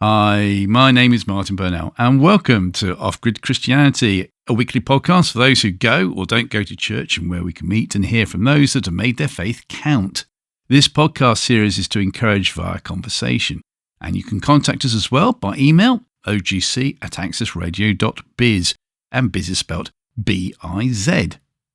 Hi, my name is Martin Burnell, and welcome to Off-Grid Christianity, a weekly podcast for those who go or don't go to church and where we can meet and hear from those that have made their faith count. This podcast series is to encourage via conversation, and you can contact us as well by email, ogc@accessradio.biz, and biz is spelled B-I-Z.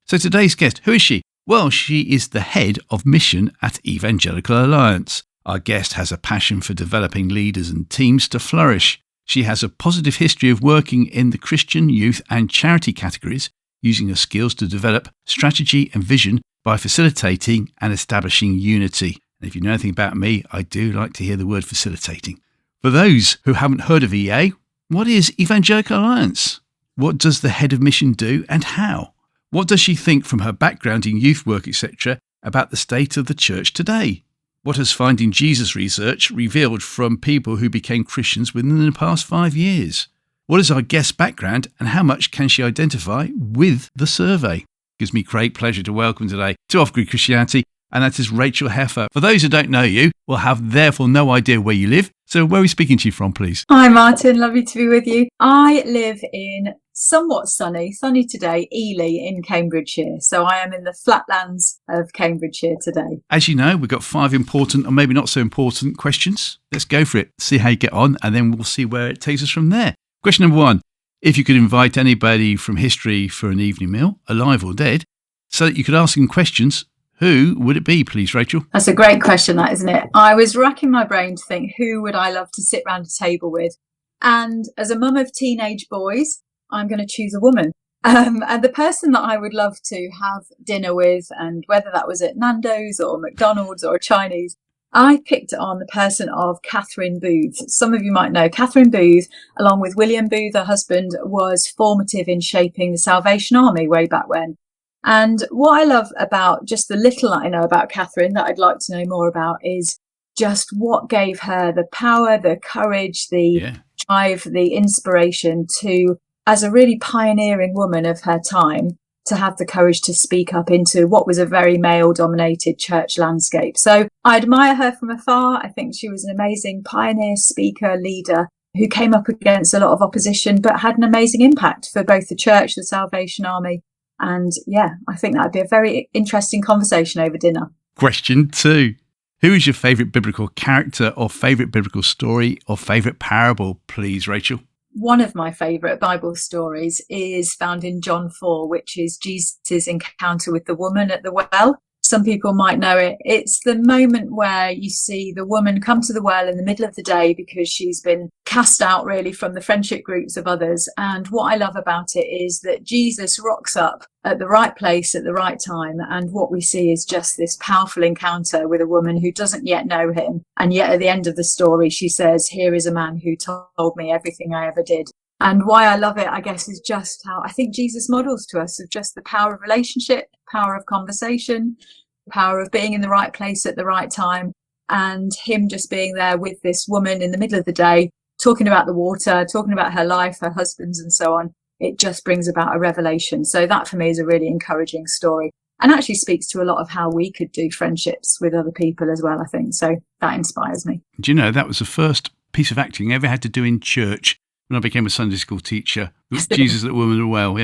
So today's guest, who is she? Well, she is the head of mission at Evangelical Alliance. Our guest has a passion for developing leaders and teams to flourish. She has a positive history of working in the Christian, youth and charity categories, using her skills to develop strategy and vision by facilitating and establishing unity. And if you know anything about me, I do like to hear the word facilitating. For those who haven't heard of EA, what is Evangelical Alliance? What does the head of mission do and how? What does she think from her background in youth work, etc., about the state of the church today? What has Finding Jesus research revealed from people who became Christians within the past 5 years? What is our guest's background and how much can she identify with the survey? It gives me great pleasure to welcome today to Off-Grid Christianity, and that is Rachael Heffer. For those who don't know you, will have therefore no idea where you live. So where are we speaking to you from, please? Hi Martin, lovely to be with you. I live in somewhat sunny today, Ely in Cambridgeshire. So I am in the flatlands of Cambridgeshire today. As you know, we've got 5 important or maybe not so important questions. Let's go for it, see how you get on, and then we'll see where it takes us from there. Question number 1, if you could invite anybody from history for an evening meal, alive or dead, so that you could ask them questions, who would it be, please, Rachael? That's a great question, that, isn't it? I was racking my brain to think, who would I love to sit round a table with? And as a mum of teenage boys, I'm going to choose a woman. And the person that I would love to have dinner with, and whether that was at Nando's or McDonald's or a Chinese, I picked on the person of Catherine Booth. Some of you might know Catherine Booth, along with William Booth, her husband, was formative in shaping the Salvation Army way back when. And what I love about just the little I know about Catherine that I'd like to know more about is just what gave her the power, the courage, the drive, the inspiration to, as a really pioneering woman of her time, to have the courage to speak up into what was a very male-dominated church landscape. So I admire her from afar. I think she was an amazing pioneer, speaker, leader who came up against a lot of opposition, but had an amazing impact for both the church, the Salvation Army. And I think that'd be a very interesting conversation over dinner. Question 2. Who is your favourite biblical character or favourite biblical story or favourite parable, please, Rachael? One of my favourite Bible stories is found in John 4, which is Jesus' encounter with the woman at the well. Some people might know it. It's the moment where you see the woman come to the well in the middle of the day because she's been cast out really from the friendship groups of others. And what I love about it is that Jesus rocks up at the right place at the right time. And what we see is just this powerful encounter with a woman who doesn't yet know him. And yet at the end of the story, she says, "Here is a man who told me everything I ever did." And why I love it, I guess, is just how I think Jesus models to us of just the power of relationship, power of conversation, power of being in the right place at the right time, and him just being there with this woman in the middle of the day, talking about the water, talking about her life, her husbands and so on. It just brings about a revelation. So that for me is a really encouraging story and actually speaks to a lot of how we could do friendships with other people as well, I think. So that inspires me. Do you know, that was the first piece of acting I ever had to do in church when I became a Sunday school teacher. It was Jesus at the woman at the well,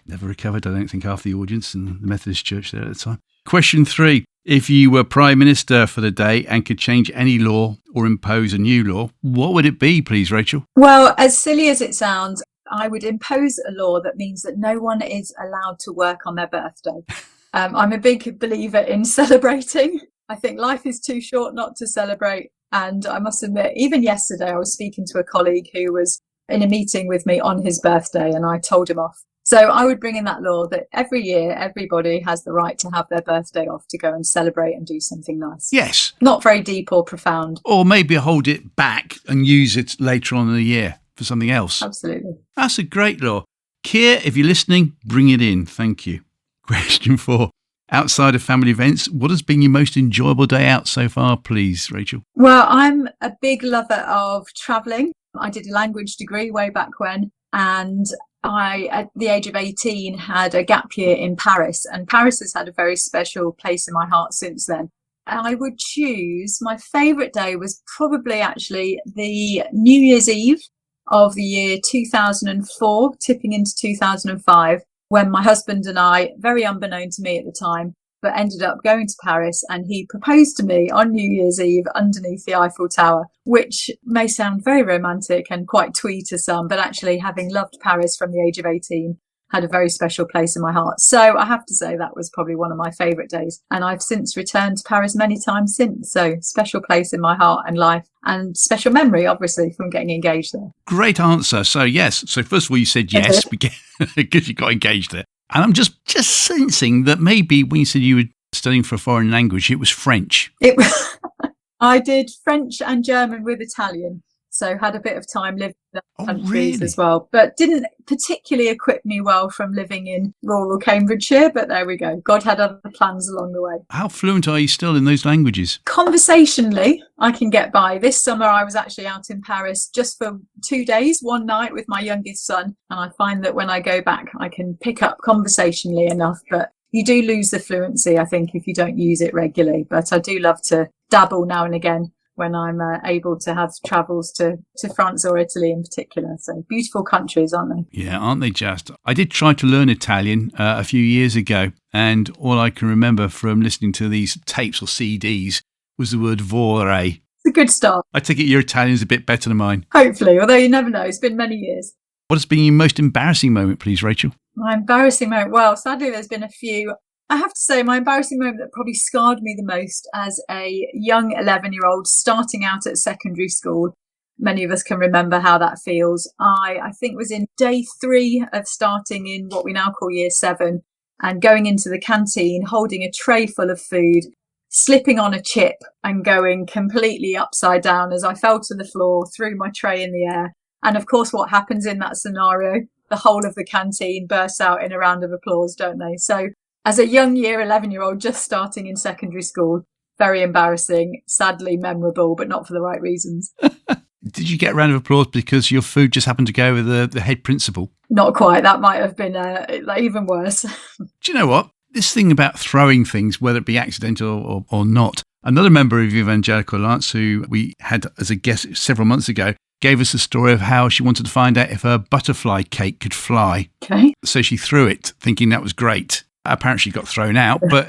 Never recovered, I don't think, half the audience in the Methodist church there at the time. Question 3. If you were Prime Minister for the day and could change any law or impose a new law, what would it be, please, Rachael? Well, as silly as it sounds, I would impose a law that means that no one is allowed to work on their birthday. I'm a big believer in celebrating. I think life is too short not to celebrate. And I must admit, even yesterday, I was speaking to a colleague who was in a meeting with me on his birthday and I told him off. So I would bring in that law that every year, everybody has the right to have their birthday off to go and celebrate and do something nice. Yes. Not very deep or profound. Or maybe hold it back and use it later on in the year for something else. Absolutely. That's a great law. Keir, if you're listening, bring it in. Thank you. Question 4. Outside of family events, what has been your most enjoyable day out so far, please, Rachael? Well, I'm a big lover of travelling. I did a language degree way back when, and I, at the age of 18, had a gap year in Paris, and Paris has had a very special place in my heart since then. I would choose, my favourite day was probably actually the New Year's Eve of the year 2004, tipping into 2005, when my husband and I, very unbeknown to me at the time, but ended up going to Paris, and he proposed to me on New Year's Eve underneath the Eiffel Tower, which may sound very romantic and quite twee to some, but actually, having loved Paris from the age of 18, had a very special place in my heart. So I have to say that was probably one of my favourite days. And I've since returned to Paris many times since. So special place in my heart and life, and special memory, obviously, from getting engaged there. Great answer. So yes. So first of all, you said yes because you got engaged there. And I'm just sensing that maybe when you said you were studying for a foreign language, it was French. I did French and German with Italian. So had a bit of time living in the countries as well, but didn't particularly equip me well from living in rural Cambridgeshire. But there we go. God had other plans along the way. How fluent are you still in those languages? Conversationally, I can get by. This summer, I was actually out in Paris just for 2 days, one night with my youngest son. And I find that when I go back, I can pick up conversationally enough. But you do lose the fluency, I think, if you don't use it regularly. But I do love to dabble now and again when I'm able to have travels to France or Italy in particular. So beautiful countries, aren't they? Yeah, aren't they just? I did try to learn Italian a few years ago, and all I can remember from listening to these tapes or CDs was the word vorrei. It's a good start. I take it your Italian's a bit better than mine. Hopefully, although you never know. It's been many years. What has been your most embarrassing moment, please, Rachel? My embarrassing moment? Well, sadly, there's been a few. I have to say, my embarrassing moment that probably scarred me the most as a young 11-year-old starting out at secondary school. Many of us can remember how that feels. I think was in day 3 of starting in what we now call year 7, and going into the canteen, holding a tray full of food, slipping on a chip and going completely upside down as I fell to the floor, threw my tray in the air. And of course, what happens in that scenario? The whole of the canteen bursts out in a round of applause, don't they? So as a young year 11-year-old just starting in secondary school, very embarrassing, sadly memorable, but not for the right reasons. Did you get a round of applause because your food just happened to go with the head principal? Not quite. That might have been even worse. Do you know what? This thing about throwing things, whether it be accidental or not, another member of the Evangelical Alliance who we had as a guest several months ago gave us a story of how she wanted to find out if her butterfly cake could fly. Okay. So she threw it, thinking that was great. Apparently she got thrown out, but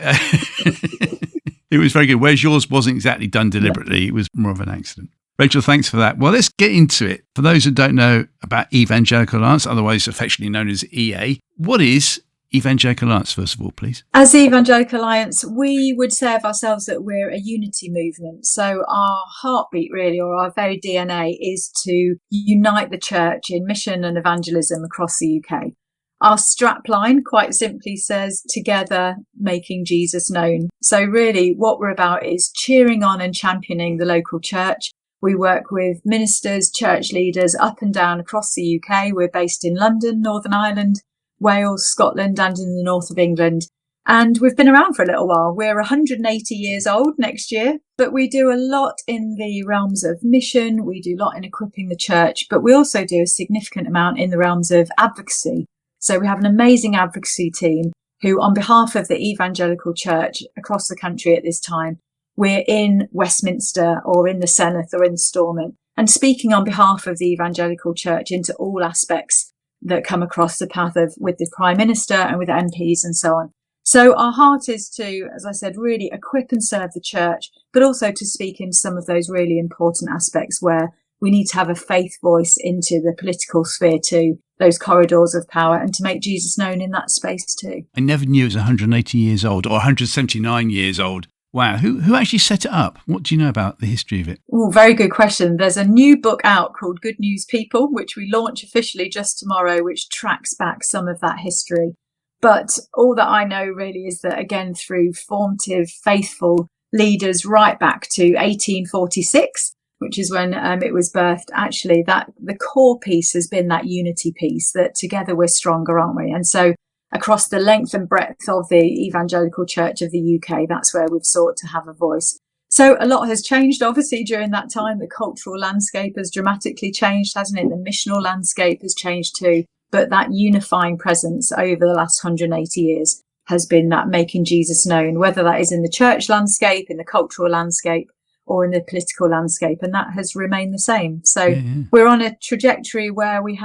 it was very good. Whereas yours wasn't exactly done deliberately. It was more of an accident. Rachel, thanks for that. Well, let's get into it. For those who don't know about Evangelical Alliance, otherwise affectionately known as EA, what is Evangelical Alliance, first of all, please? As the Evangelical Alliance, we would say of ourselves that we're a unity movement. So our heartbeat, really, or our very DNA, is to unite the church in mission and evangelism across the UK. Our strapline quite simply says, together making Jesus known. So really what we're about is cheering on and championing the local church. We work with ministers, church leaders up and down across the UK. We're based in London, Northern Ireland, Wales, Scotland, and in the north of England. And we've been around for a little while. We're 180 years old next year, but we do a lot in the realms of mission. We do a lot in equipping the church, but we also do a significant amount in the realms of advocacy. So we have an amazing advocacy team who, on behalf of the evangelical church across the country at this time, we're in Westminster or in the Senedd or in Stormont and speaking on behalf of the evangelical church into all aspects that come across the path of with the Prime Minister and with MPs and so on. So our heart is to, as I said, really equip and serve the church, but also to speak in some of those really important aspects where we need to have a faith voice into the political sphere too, those corridors of power, and to make Jesus known in that space too. I never knew it was 180 years old or 179 years old. Wow. Who actually set it up? What do you know about the history of it? Oh, very good question. There's a new book out called Good News People, which we launch officially just tomorrow, which tracks back some of that history. But all that I know really is that, again, through formative, faithful leaders right back to 1846, which is when it was birthed, actually, that the core piece has been that unity piece, that together we're stronger, aren't we? And so across the length and breadth of the evangelical church of the UK, that's where we've sought to have a voice. So a lot has changed, obviously, during that time. The cultural landscape has dramatically changed, hasn't it? The missional landscape has changed too. But that unifying presence over the last 180 years has been that making Jesus known, whether that is in the church landscape, in the cultural landscape, or in the political landscape. And that has remained the same. So we're on a trajectory where we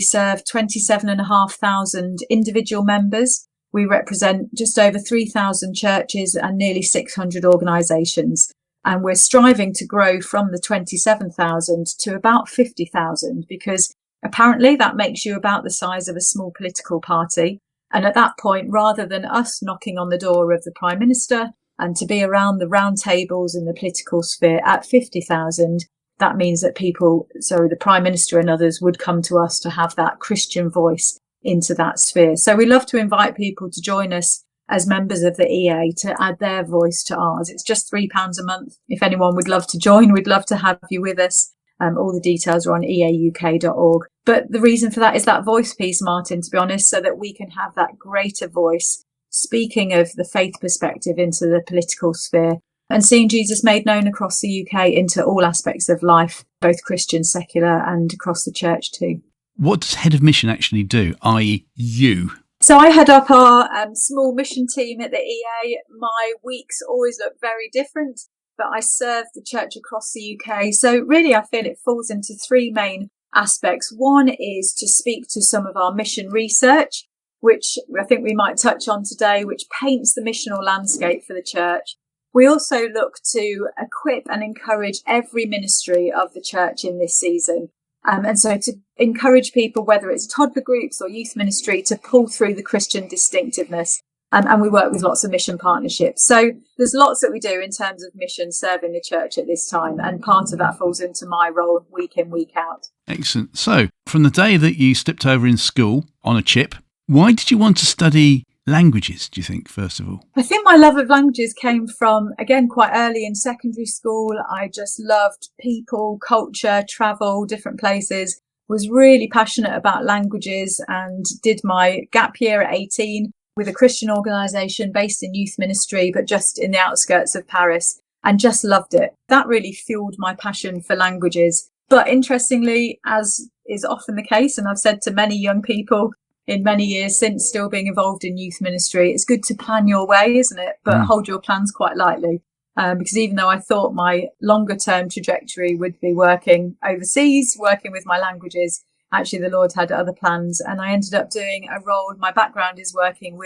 serve 27,500 individual members. We represent just over 3,000 churches and nearly 600 organisations. And we're striving to grow from the 27,000 to about 50,000, because apparently that makes you about the size of a small political party. And at that point, rather than us knocking on the door of the Prime Minister and to be around the round tables in the political sphere at 50,000, that means that the Prime Minister and others would come to us to have that Christian voice into that sphere. So we love to invite people to join us as members of the EA to add their voice to ours. It's just £3 a month. If anyone would love to join, we'd love to have you with us. All the details are on eauk.org. But the reason for that is that voice piece, Martin, to be honest, so that we can have that greater voice speaking of the faith perspective into the political sphere and seeing Jesus made known across the UK into all aspects of life, both Christian, secular, and across the church too. What does head of mission actually do, i.e. you? So I head up our small mission team at the EA. My weeks always look very different, but I serve the church across the UK. So really, I feel it falls into three main aspects. One is to speak to some of our mission research, which I think we might touch on today, which paints the missional landscape for the church. We also look to equip and encourage every ministry of the church in this season. And so to encourage people, whether it's toddler groups or youth ministry, to pull through the Christian distinctiveness. And we work with lots of mission partnerships. So there's lots that we do in terms of mission serving the church at this time. And part of that falls into my role week in, week out. Excellent. So from the day that you slipped over in school on a chip, why did you want to study languages, do you think, first of all? I think my love of languages came from, again, quite early in secondary school. I just loved people, culture, travel, different places, was really passionate about languages and did my gap year at 18 with a Christian organisation based in youth ministry, but just in the outskirts of Paris, and just loved it. That really fueled my passion for languages. But interestingly, as is often the case, and I've said to many young people in many years since, still being involved in youth ministry, it's good to plan your way, isn't it? But hold your plans quite lightly. Because even though I thought my longer term trajectory would be working overseas, working with my languages, actually the Lord had other plans. And I ended up doing a role. My background is working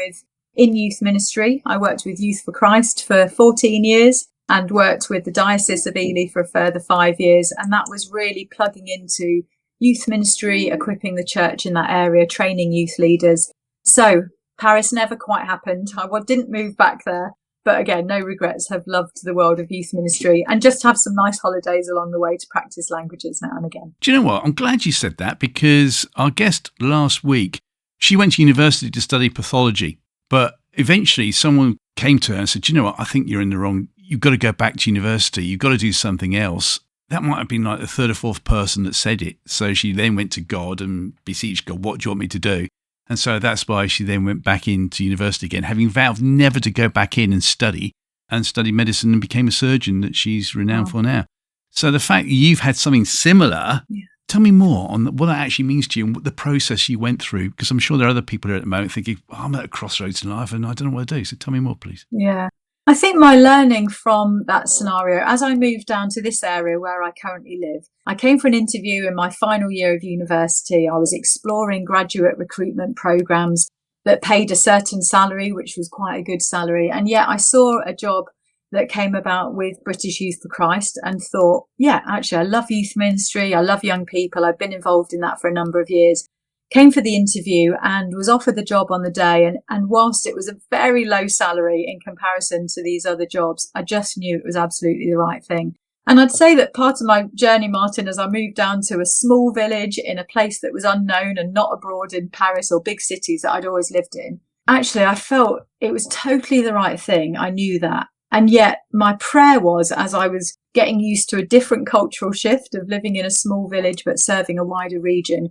in youth ministry. I worked with Youth for Christ for 14 years and worked with the Diocese of Ely for a further 5 years. And that was really plugging into youth ministry, equipping the church in that area, training youth leaders. So Paris never quite happened. I didn't move back there. But again, no regrets, have loved the world of youth ministry and just have some nice holidays along the way to practice languages now and again. Do you know what? I'm glad you said that, because our guest last week, she went to university to study pathology, but eventually someone came to her and said, do you know what? I think you've got to go back to university. You've got to do something else. That might have been like the third or fourth person that said it. So she then went to God and beseeched God, what do you want me to do? And so that's why she then went back into university again, having vowed never to go back in and study medicine, and became a surgeon that she's renowned for now. So the fact that you've had something similar, tell me more on what that actually means to you and what the process you went through, because I'm sure there are other people here at the moment thinking, I'm at a crossroads in life and I don't know what to do. So tell me more, please. Yeah. I think my learning from that scenario, as I moved down to this area where I currently live, I came for an interview in my final year of university. I was exploring graduate recruitment programs that paid a certain salary, which was quite a good salary. And yet I saw a job that came about with British Youth for Christ and thought, actually, I love youth ministry. I love young people. I've been involved in that for a number of years. Came for the interview and was offered the job on the day. And whilst it was a very low salary in comparison to these other jobs, I just knew it was absolutely the right thing. And I'd say that part of my journey, Martin, as I moved down to a small village in a place that was unknown and not abroad in Paris or big cities that I'd always lived in, actually, I felt it was totally the right thing. I knew that. And yet my prayer was, as I was getting used to a different cultural shift of living in a small village but serving a wider region,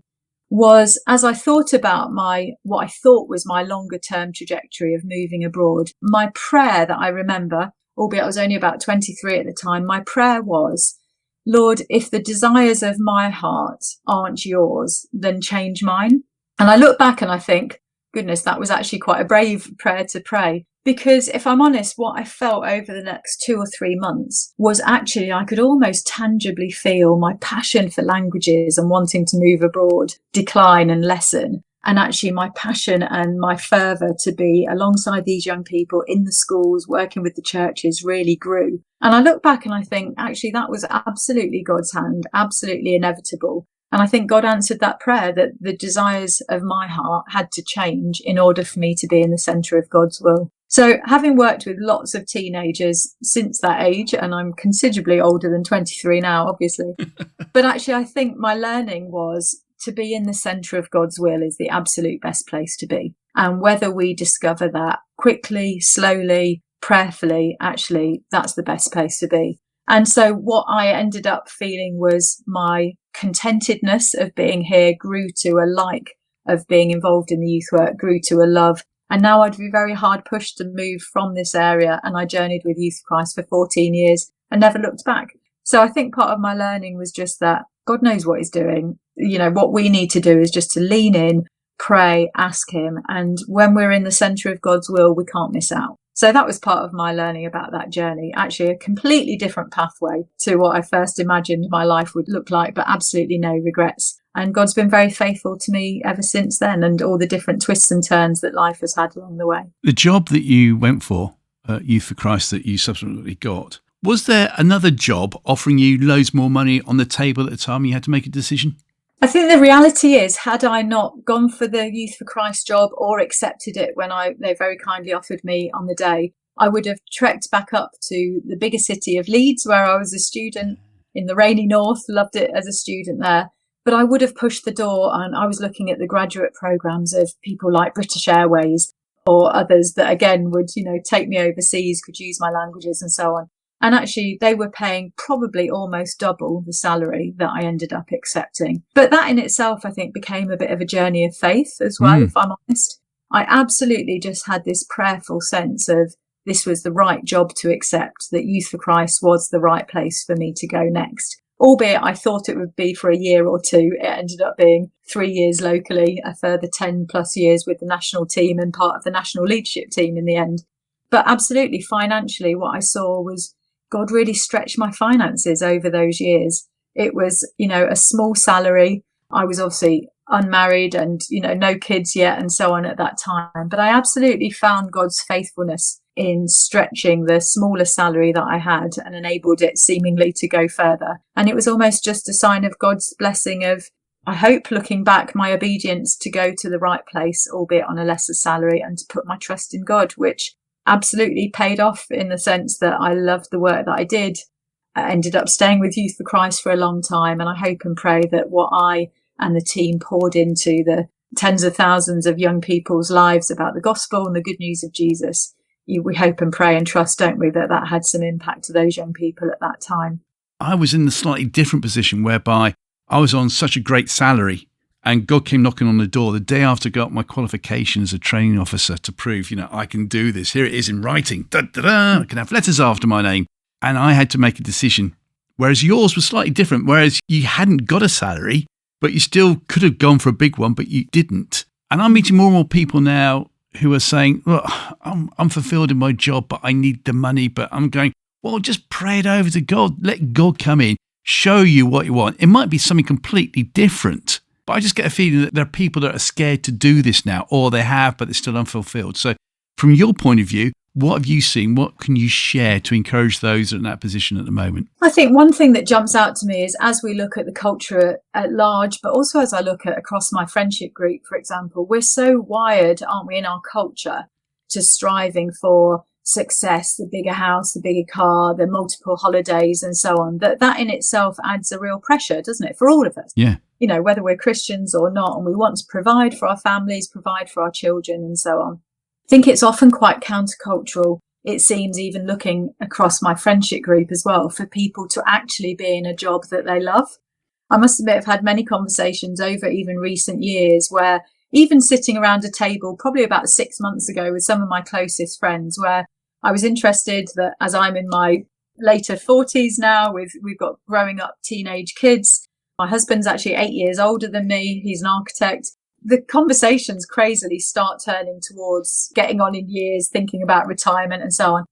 was, as I thought about what I thought was my longer term trajectory of moving abroad, my prayer that I remember, albeit I was only about 23 at the time, my prayer was, Lord, if the desires of my heart aren't yours, then change mine. And I look back and I think, goodness, that was actually quite a brave prayer to pray. Because if I'm honest, what I felt over the next 2 or 3 months was actually I could almost tangibly feel my passion for languages and wanting to move abroad decline and lessen. And actually my passion and my fervour to be alongside these young people in the schools, working with the churches really grew. And I look back and I think actually that was absolutely God's hand, absolutely inevitable. And I think God answered that prayer, that the desires of my heart had to change in order for me to be in the centre of God's will. So having worked with lots of teenagers since that age, and I'm considerably older than 23 now, obviously, but actually I think my learning was to be in the centre of God's will is the absolute best place to be. And whether we discover that quickly, slowly, prayerfully, actually, that's the best place to be. And so what I ended up feeling was my contentedness of being here grew to a like of being involved in the youth work, grew to a love. And now I'd be very hard pushed to move from this area. And I journeyed with Youth for Christ for 14 years and never looked back. So I think part of my learning was just that God knows what he's doing. You know, what we need to do is just to lean in, pray, ask him. And when we're in the centre of God's will, we can't miss out. So that was part of my learning about that journey. Actually, a completely different pathway to what I first imagined my life would look like, but absolutely no regrets. And God's been very faithful to me ever since then, and all the different twists and turns that life has had along the way. The job that you went for, Youth for Christ, that you subsequently got, was there another job offering you loads more money on the table at the time you had to make a decision? I think the reality is, had I not gone for the Youth for Christ job or accepted it when they very kindly offered me on the day, I would have trekked back up to the bigger city of Leeds, where I was a student in the rainy north, loved it as a student there. But I would have pushed the door, and I was looking at the graduate programmes of people like British Airways or others that, again, would, take me overseas, could use my languages and so on. And actually, they were paying probably almost double the salary that I ended up accepting. But that in itself, I think, became a bit of a journey of faith as well, if I'm honest. I absolutely just had this prayerful sense of this was the right job to accept, that Youth for Christ was the right place for me to go next. Albeit I thought it would be for a year or two. It ended up being 3 years locally, a further 10 plus years with the national team and part of the national leadership team in the end. But absolutely, financially, what I saw was God really stretched my finances over those years. It was, a small salary. I was obviously unmarried and, no kids yet and so on at that time. But I absolutely found God's faithfulness in stretching the smaller salary that I had and enabled it seemingly to go further. And it was almost just a sign of God's blessing of, I hope, looking back, my obedience to go to the right place, albeit on a lesser salary, and to put my trust in God, which absolutely paid off in the sense that I loved the work that I did. I ended up staying with Youth for Christ for a long time, and I hope and pray that what I and the team poured into the tens of thousands of young people's lives about the gospel and the good news of Jesus, we hope and pray and trust, don't we, that had some impact to those young people at that time. I was in the slightly different position whereby I was on such a great salary, and God came knocking on the door the day after I got my qualification as a training officer to prove, I can do this. Here it is in writing. Da, da, da. I can have letters after my name. And I had to make a decision. Whereas yours was slightly different. Whereas you hadn't got a salary, but you still could have gone for a big one, but you didn't. And I'm meeting more and more people now who are saying, look, I'm fulfilled in my job, but I need the money. But I'm going, well, just pray it over to God. Let God come in, show you what you want. It might be something completely different. But I just get a feeling that there are people that are scared to do this now, or they have, but they're still unfulfilled. So from your point of view, what have you seen? What can you share to encourage those in that position at the moment? I think one thing that jumps out to me is as we look at the culture at large, but also as I look at across my friendship group, for example, we're so wired, aren't we, in our culture to striving for success, the bigger house, the bigger car, the multiple holidays and so on, that in itself adds a real pressure, doesn't it, for all of us? Yeah. Whether we're Christians or not, and we want to provide for our families, provide for our children and so on. I think it's often quite countercultural, it seems, even looking across my friendship group as well, for people to actually be in a job that they love. I must admit, I've had many conversations over even recent years where even sitting around a table probably about 6 months ago with some of my closest friends, where I was interested that as I'm in my later 40s now, we've got growing up teenage kids. My husband's actually 8 years older than me. He's an architect. the conversations crazily start turning towards getting on in years, thinking about retirement and so on.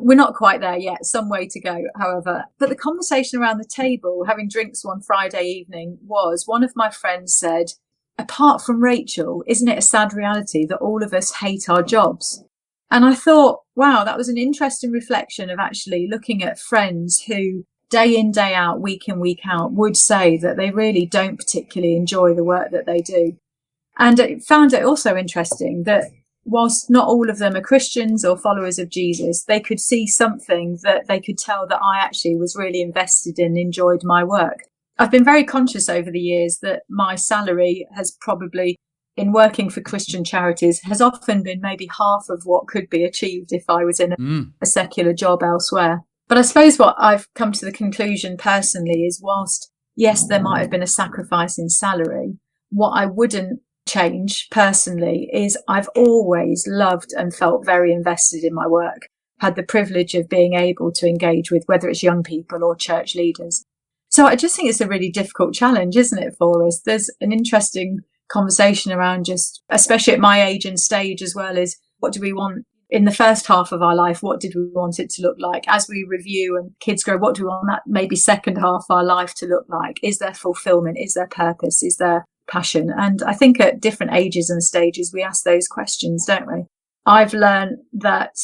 We're not quite there yet, some way to go, however. But the conversation around the table, having drinks one Friday evening, was one of my friends said, apart from Rachael, isn't it a sad reality that all of us hate our jobs? And I thought, wow, that was an interesting reflection of actually looking at friends who day in, day out, week in, week out, would say that they really don't particularly enjoy the work that they do. And I found it also interesting that whilst not all of them are Christians or followers of Jesus, they could see something that they could tell that I actually was really invested in, enjoyed my work. I've been very conscious over the years that my salary has probably, in working for Christian charities, has often been maybe half of what could be achieved if I was in a secular job elsewhere. But I suppose what I've come to the conclusion personally is whilst, yes, there might have been a sacrifice in salary, what I wouldn't change personally is I've always loved and felt very invested in my work, had the privilege of being able to engage with whether it's young people or church leaders. So I just think it's a really difficult challenge, isn't it, for us? There's an interesting conversation around just, especially at my age and stage as well, is what do we want in the first half of our life? What did we want it to look like? As we review and kids grow, what do we want that maybe second half of our life to look like? Is there fulfillment? Is there purpose? Is there passion? And I think at different ages and stages, we ask those questions, don't we? I've learned that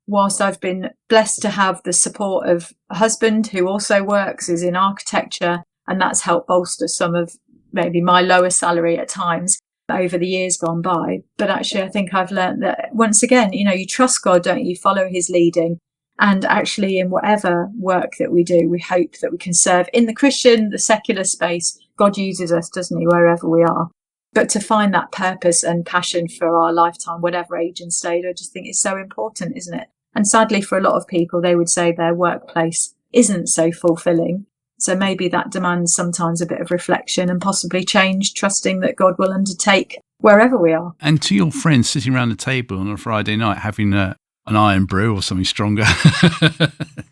whilst I've been blessed to have the support of a husband who also works, is in architecture, and that's helped bolster some of maybe my lower salary at times over the years gone by. But actually, I think I've learned that once again, you trust God, don't you? Follow his leading. And actually, in whatever work that we do, we hope that we can serve in the Christian, the secular space. God uses us, doesn't he, wherever we are. But to find that purpose and passion for our lifetime, whatever age and stage, I just think it's so important, isn't it? And sadly, for a lot of people, they would say their workplace isn't so fulfilling. So maybe that demands sometimes a bit of reflection and possibly change, trusting that God will undertake wherever we are. And to your friends sitting around the table on a Friday night having an iron brew or something stronger,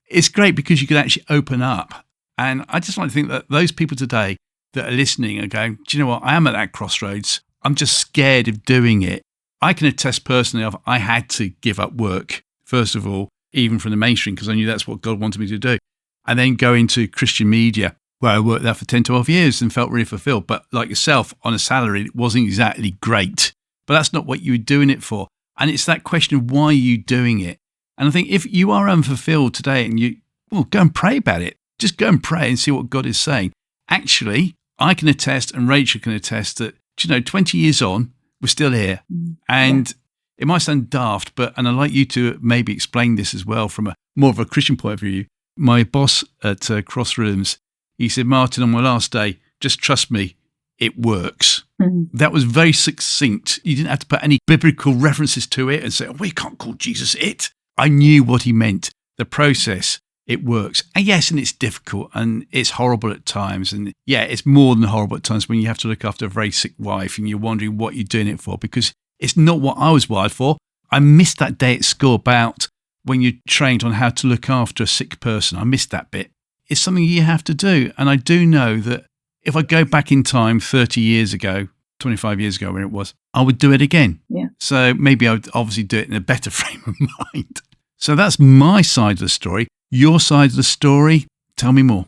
it's great because you can actually open up. And I just like to think that those people today that are listening are going, do you know what? I am at that crossroads. I'm just scared of doing it. I can attest personally of I had to give up work, first of all, even from the mainstream, because I knew that's what God wanted me to do. And then go into Christian media, where I worked there for 10, 12 years and felt really fulfilled. But like yourself, on a salary, it wasn't exactly great. But that's not what you were doing it for. And it's that question of why are you doing it? And I think if you are unfulfilled today and go and pray about it. Just go and pray and see what God is saying. Actually, I can attest and Rachel can attest that, 20 years on, we're still here. And it might sound daft, and I'd like you to maybe explain this as well from more of a Christian point of view. My boss at Crossrooms, he said, Martin, on my last day, just trust me, it works. That was very succinct. You didn't have to put any biblical references to it and say, we can't call Jesus it. I knew what he meant. The process, it works. And yes, and it's difficult and it's horrible at times. And yeah, it's more than horrible at times when you have to look after a very sick wife and you're wondering what you're doing it for, because it's not what I was wired for. I missed that day at school about when you're trained on how to look after a sick person. I missed that bit. It's something you have to do. And I do know that if I go back in time 30 years ago, 25 years ago when it was, I would do it again. Yeah. So maybe I would obviously do it in a better frame of mind. So that's my side of the story. Your side of the story, tell me more.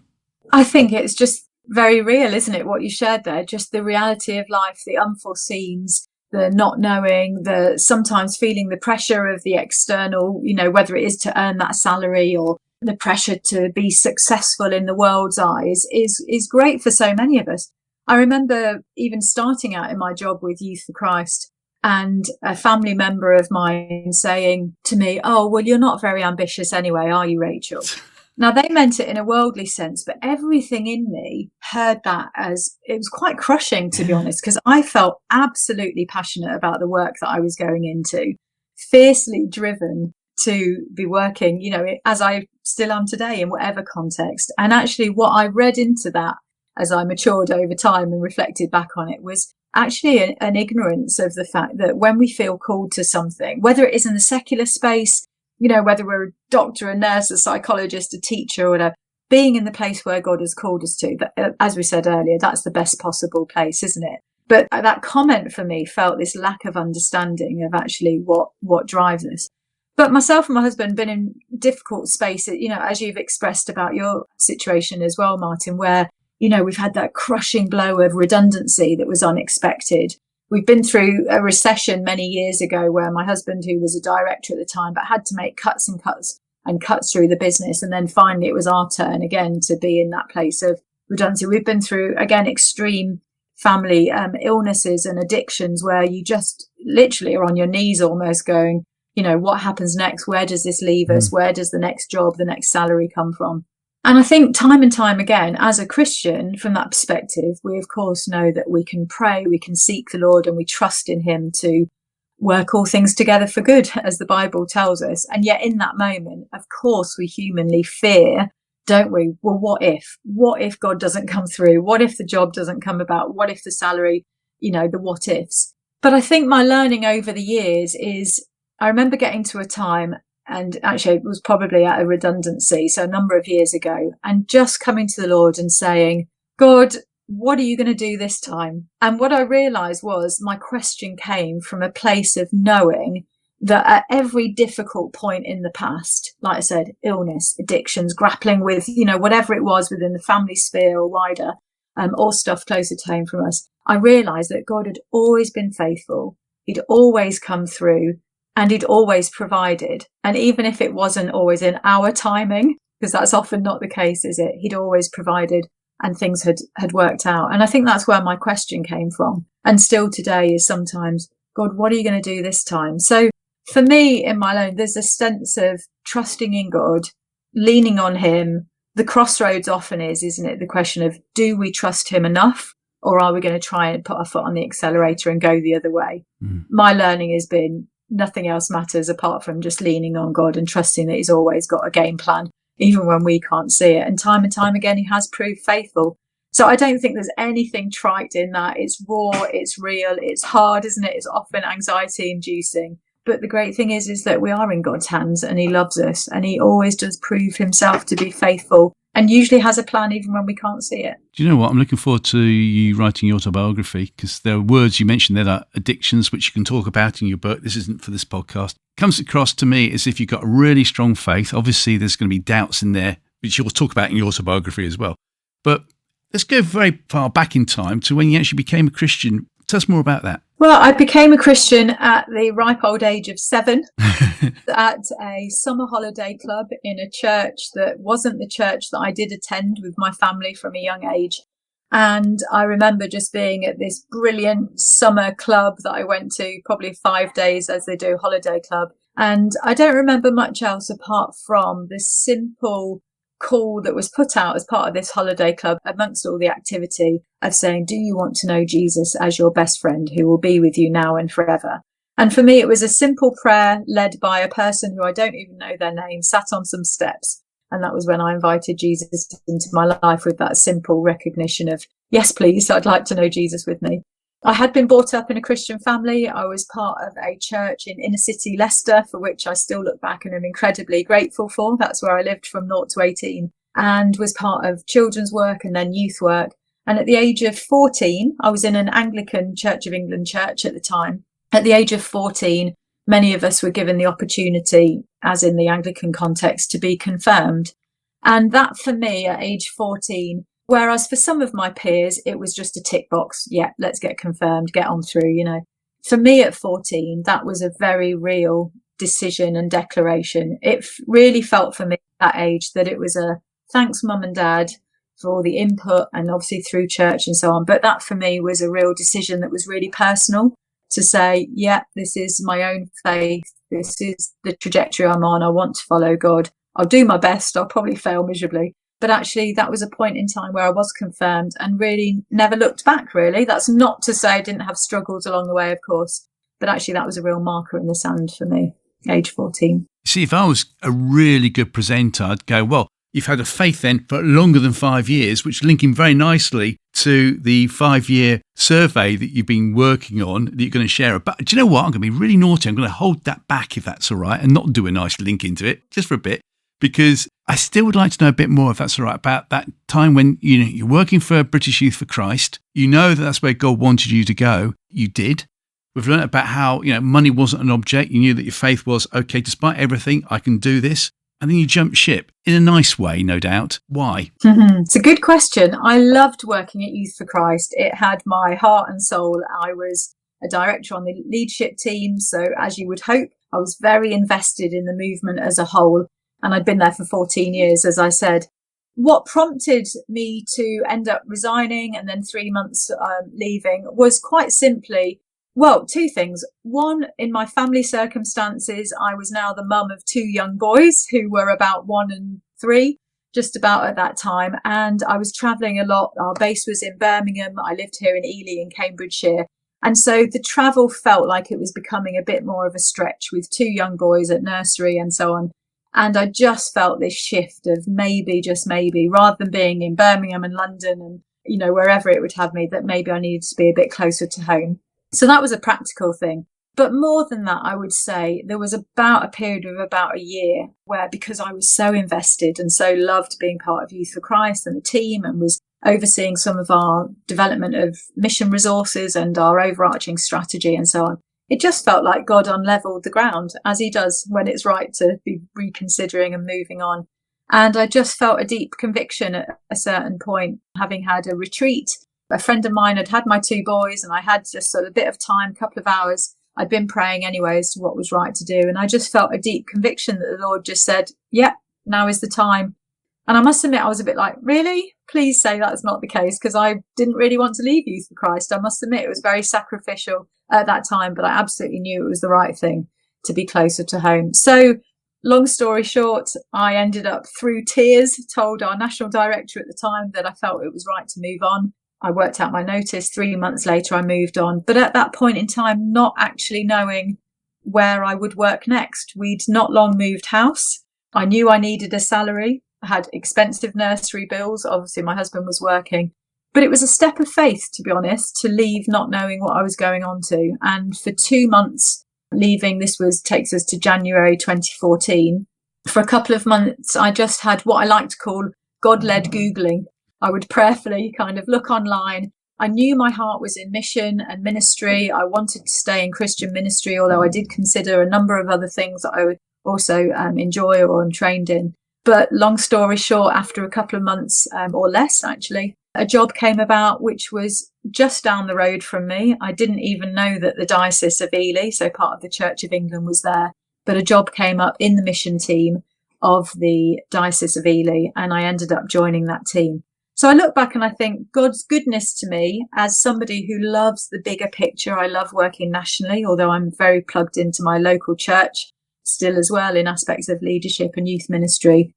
I think it's just very real, isn't it, what you shared there? Just the reality of life, the unforeseens, the not knowing, the sometimes feeling the pressure of the external, whether it is to earn that salary or the pressure to be successful in the world's eyes is great for so many of us. I remember even starting out in my job with Youth for Christ and a family member of mine saying to me, oh, well, you're not very ambitious anyway, are you, Rachael? Now, they meant it in a worldly sense, but everything in me heard that as it was quite crushing, to be honest, because I felt absolutely passionate about the work that I was going into, fiercely driven to be working, as I still am today in whatever context. And actually what I read into that as I matured over time and reflected back on it was actually an ignorance of the fact that when we feel called to something, whether it is in the secular space, whether we're a doctor, a nurse, a psychologist, a teacher, or whatever, being in the place where God has called us to, that, as we said earlier, that's the best possible place, isn't it? But that comment for me felt this lack of understanding of actually what drives us. But myself and my husband have been in difficult spaces, as you've expressed about your situation as well, Martin, where, we've had that crushing blow of redundancy that was unexpected. We've been through a recession many years ago where my husband, who was a director at the time, but had to make cuts through the business. And then finally it was our turn again to be in that place of redundancy. We've been through, again, extreme family illnesses and addictions where you just literally are on your knees almost going, what happens next? Where does this leave us? Where does the next job, the next salary come from? And I think time and time again, as a Christian, from that perspective, we of course know that we can pray, we can seek the Lord, and we trust in him to work all things together for good, as the Bible tells us. And yet in that moment, of course, we humanly fear, don't we? Well, what if God doesn't come through? What if the job doesn't come about? What if the salary, the what ifs? But I think my learning over the years is, I remember getting to a time, and actually it was probably at a redundancy, so a number of years ago, and just coming to the Lord and saying, God, what are you going to do this time? And what I realized was my question came from a place of knowing that at every difficult point in the past, like I said, illness, addictions, grappling with, whatever it was within the family sphere or wider, or stuff closer to home from us, I realized that God had always been faithful. He'd always come through. And he'd always provided. And even if it wasn't always in our timing, because that's often not the case, is it? He'd always provided and things had worked out. And I think that's where my question came from. And still today is sometimes, God, what are you going to do this time? So for me, in my own, there's a sense of trusting in God, leaning on him. The crossroads often isn't it? The question of, do we trust him enough? Or are we going to try and put our foot on the accelerator and go the other way? My learning has been, nothing else matters apart from just leaning on God and trusting that he's always got a game plan, even when we can't see it. And time again, he has proved faithful. So I don't think there's anything trite in that. It's raw, it's real, it's hard, isn't it? It's often anxiety inducing. But the great thing is that we are in God's hands and he loves us and he always does prove himself to be faithful and usually has a plan even when we can't see it. Do you know what? I'm looking forward to you writing your autobiography because there are words you mentioned there, that addictions, which you can talk about in your book. This isn't for this podcast. Comes across to me as if you've got a really strong faith. Obviously, there's going to be doubts in there, which you'll talk about in your autobiography as well. But let's go very far back in time to when you actually became a Christian. Tell us more about that. Well, I became a Christian at the ripe old age of 7 at a summer holiday club in a church that wasn't the church that I did attend with my family from a young age. And I remember just being at this brilliant summer club that I went to, probably 5 days as they do, holiday club. And I don't remember much else apart from this simple call that was put out as part of this holiday club amongst all the activity of saying, do you want to know Jesus as your best friend who will be with you now and forever? And for me, it was a simple prayer led by a person who I don't even know their name, sat on some steps. And that was when I invited Jesus into my life with that simple recognition of, yes, please, I'd like to know Jesus with me. I had been brought up in a Christian family. I was part of a church in inner city Leicester, for which I still look back and am incredibly grateful for. That's where I lived from 0 to 18 and was part of children's work and then youth work. And at the age of 14, I was in an Anglican Church of England church at the time. At the age of 14, many of us were given the opportunity, as in the Anglican context, to be confirmed. And that for me at age 14, whereas for some of my peers, it was just a tick box. Yeah, let's get confirmed, get on through, For me at 14, that was a very real decision and declaration. It really felt for me at that age that it was a thanks, mum and dad, for all the input and obviously through church and so on. But that for me was a real decision that was really personal to say, yeah, this is my own faith. This is the trajectory I'm on. I want to follow God. I'll do my best. I'll probably fail miserably. But actually, that was a point in time where I was confirmed and really never looked back, really. That's not to say I didn't have struggles along the way, of course. But actually, that was a real marker in the sand for me, age 14. See, if I was a really good presenter, I'd go, well, you've had a faith then for longer than 5 years, which linking very nicely to the 5-year survey that you've been working on that you're going to share. But do you know what? I'm going to be really naughty. I'm going to hold that back if that's all right and not do a nice link into it just for a bit. because I still would like to know a bit more, if that's all right, about that time when you're working for British Youth for Christ. You know that that's where God wanted you to go. You did. We've learned about how money wasn't an object. You knew that your faith was, okay, despite everything, I can do this. And then you jumped ship in a nice way, no doubt. Why? It's a good question. I loved working at Youth for Christ. It had my heart and soul. I was a director on the leadership team. So as you would hope, I was very invested in the movement as a whole. And I'd been there for 14 years, as I said. What prompted me to end up resigning and then 3 months leaving was quite simply, well, two things. One, in my family circumstances, I was now the mum of two young boys who were about 1 and 3, just about at that time. And I was travelling a lot. Our base was in Birmingham. I lived here in Ely in Cambridgeshire. And so the travel felt like it was becoming a bit more of a stretch with two young boys at nursery and so on. And I just felt this shift of maybe, just maybe, rather than being in Birmingham and London and, wherever it would have me, that maybe I needed to be a bit closer to home. So that was a practical thing. But more than that, I would say there was about a period of about a year where, because I was so invested and so loved being part of Youth for Christ and the team and was overseeing some of our development of mission resources and our overarching strategy and so on, it just felt like God unleveled the ground, as he does when it's right to be reconsidering and moving on. And I just felt a deep conviction at a certain point, having had a retreat. A friend of mine had had my two boys and I had just sort of a bit of time, a couple of hours. I'd been praying anyway as to what was right to do. And I just felt a deep conviction that the Lord just said, yeah, now is the time. And I must admit, I was a bit like, really? Please say that's not the case, because I didn't really want to leave Youth for Christ. I must admit it was very sacrificial at that time, but I absolutely knew it was the right thing to be closer to home. So long story short, I ended up through tears, told our national director at the time that I felt it was right to move on. I worked out my notice. 3 months later, I moved on. But at that point in time, not actually knowing where I would work next. We'd not long moved house. I knew I needed a salary. I had expensive nursery bills. Obviously, my husband was working. But it was a step of faith, to be honest, to leave not knowing what I was going on to. And for 2 months leaving, takes us to January 2014. For a couple of months, I just had what I like to call God-led Googling. I would prayerfully kind of look online. I knew my heart was in mission and ministry. I wanted to stay in Christian ministry, although I did consider a number of other things that I would also enjoy or am trained in. But long story short, after a couple of months or less, actually, a job came about which was just down the road from me. I didn't even know that the Diocese of Ely, so part of the Church of England, was there. But a job came up in the mission team of the Diocese of Ely, and I ended up joining that team. So I look back and I think God's goodness to me as somebody who loves the bigger picture. I love working nationally, although I'm very plugged into my local church still as well in aspects of leadership and youth ministry.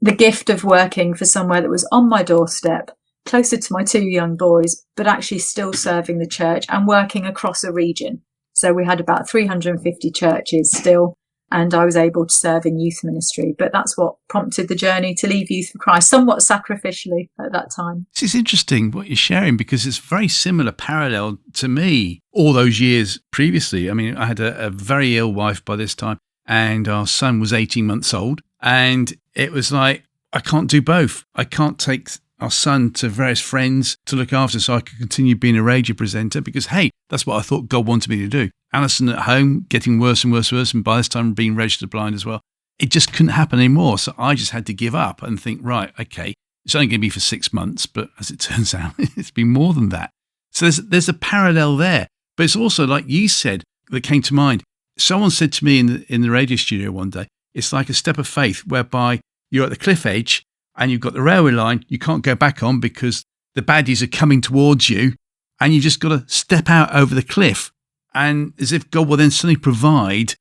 The gift of working for somewhere that was on my doorstep, closer to my two young boys, but actually still serving the church and working across a region. So we had about 350 churches still. And I was able to serve in youth ministry. But that's what prompted the journey to leave Youth for Christ, somewhat sacrificially at that time. This is interesting what you're sharing, because it's very similar parallel to me all those years previously. I mean, I had a very ill wife by this time, and our son was 18 months old. And it was like, I can't do both. I can't take our son to various friends to look after so I could continue being a radio presenter, because, hey, that's what I thought God wanted me to do. Alison at home, getting worse and worse and worse, and by this time being registered blind as well. It just couldn't happen anymore. So I just had to give up and think, right, okay, it's only going to be for 6 months, but as it turns out, it's been more than that. So there's a parallel there. But it's also, like you said, that came to mind. Someone said to me in the radio studio one day, it's like a step of faith whereby you're at the cliff edge and you've got the railway line you can't go back on because the baddies are coming towards you, and you just got to step out over the cliff. And as if God will then suddenly provide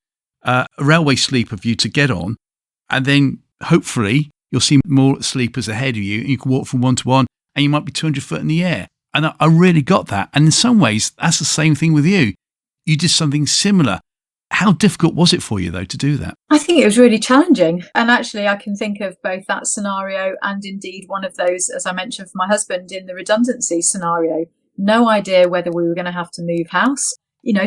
a railway sleeper for you to get on. And then hopefully you'll see more sleepers ahead of you, and you can walk from one to one, and you might be 200 foot in the air. And I really got that. And in some ways, that's the same thing with you. You did something similar. How difficult was it for you, though, to do that? I think it was really challenging. And actually, I can think of both that scenario and indeed one of those, as I mentioned, for my husband in the redundancy scenario. No idea whether we were going to have to move house,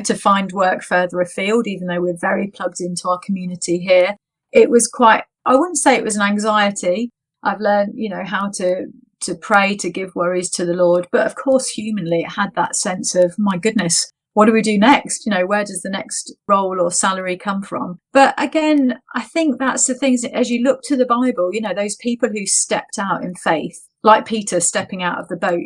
to find work further afield, even though we're very plugged into our community here. It was quite I wouldn't say it was an anxiety. I've learned, how to pray, to give worries to the Lord. But of course, humanly, it had that sense of, my goodness, what do we do next? Where does the next role or salary come from? But again, I think that's the thing. As you look to the Bible, those people who stepped out in faith, like Peter stepping out of the boat,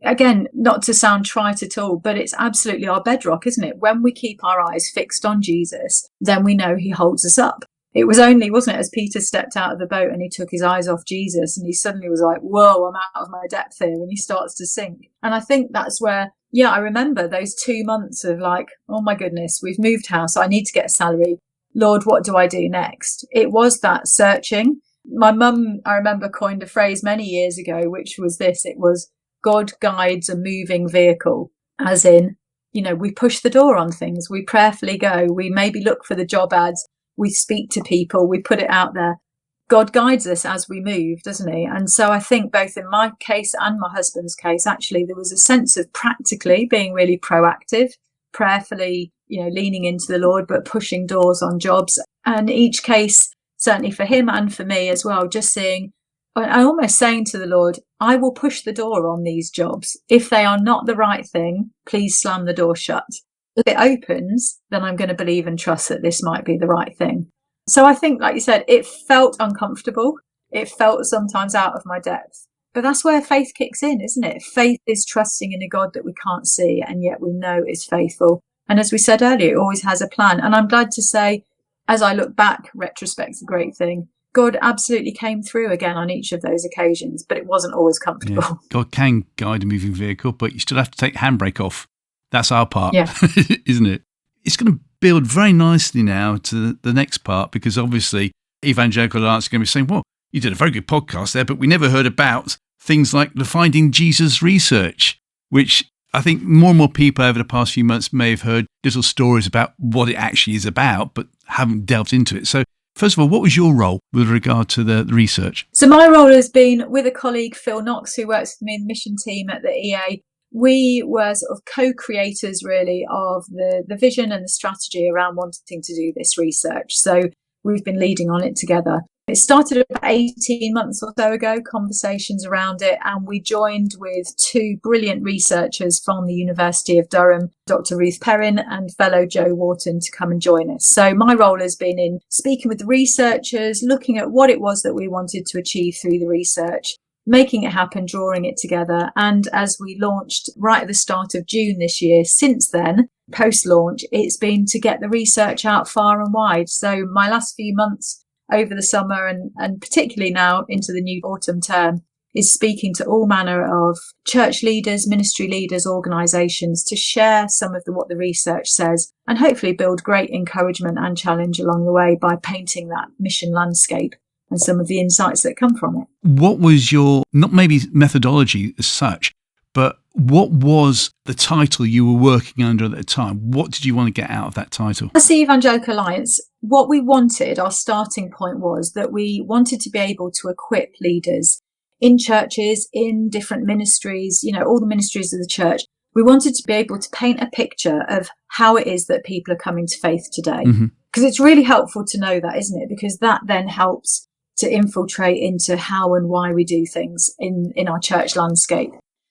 again, not to sound trite at all, but it's absolutely our bedrock, isn't it? When we keep our eyes fixed on Jesus, then we know he holds us up. It was only, wasn't it, as Peter stepped out of the boat and he took his eyes off Jesus and he suddenly was like, whoa, I'm out of my depth here, and he starts to sink. And I think that's where, I remember those 2 months of like, oh my goodness, we've moved house, I need to get a salary. Lord, what do I do next? It was that searching. My mum, I remember, coined a phrase many years ago, which was this: it was, God guides a moving vehicle, as in, we push the door on things, we prayerfully go, we maybe look for the job ads, we speak to people, we put it out there. God guides us as we move, doesn't he? And so I think both in my case and my husband's case, actually, there was a sense of practically being really proactive, prayerfully, leaning into the Lord, but pushing doors on jobs. And each case, certainly for him and for me as well, just seeing, I almost saying to the Lord, I will push the door on these jobs. If they are not the right thing, please slam the door shut. If it opens, then I'm going to believe and trust that this might be the right thing. So I think, like you said, it felt uncomfortable. It felt sometimes out of my depth. But that's where faith kicks in, isn't it? Faith is trusting in a God that we can't see and yet we know is faithful. And as we said earlier, it always has a plan. And I'm glad to say, as I look back, retrospect's a great thing. God absolutely came through again on each of those occasions, but it wasn't always comfortable. Yeah. God can guide a moving vehicle, but you still have to take the handbrake off. That's our part, isn't it? It's going to build very nicely now to the next part, because obviously Evangelical Alliance is going to be saying, well, you did a very good podcast there, but we never heard about things like the Finding Jesus research, which I think more and more people over the past few months may have heard little stories about what it actually is about, but haven't delved into it. So first of all, what was your role with regard to the research? So my role has been with a colleague, Phil Knox, who works with me in the mission team at the EA. We were sort of co-creators, really, of the vision and the strategy around wanting to do this research. So we've been leading on it together. It started about 18 months or so ago, conversations around it, and we joined with two brilliant researchers from the University of Durham, Dr. Ruth Perrin and fellow Joe Wharton, to come and join us. So my role has been in speaking with the researchers, looking at what it was that we wanted to achieve through the research, making it happen, drawing it together. And as we launched right at the start of June this year, since then, post-launch, it's been to get the research out far and wide. So my last few months over the summer and particularly now into the new autumn term is speaking to all manner of church leaders, ministry leaders, organisations to share some of what the research says and hopefully build great encouragement and challenge along the way by painting that mission landscape and some of the insights that come from it. What was your, not maybe methodology as such, but what was the title you were working under at the time? What did you want to get out of that title? As the Evangelical Alliance, what we wanted, our starting point was that we wanted to be able to equip leaders in churches, in different ministries, all the ministries of the church. We wanted to be able to paint a picture of how it is that people are coming to faith today. Because it's really helpful to know that, isn't it? Because that then helps to infiltrate into how and why we do things in our church landscape.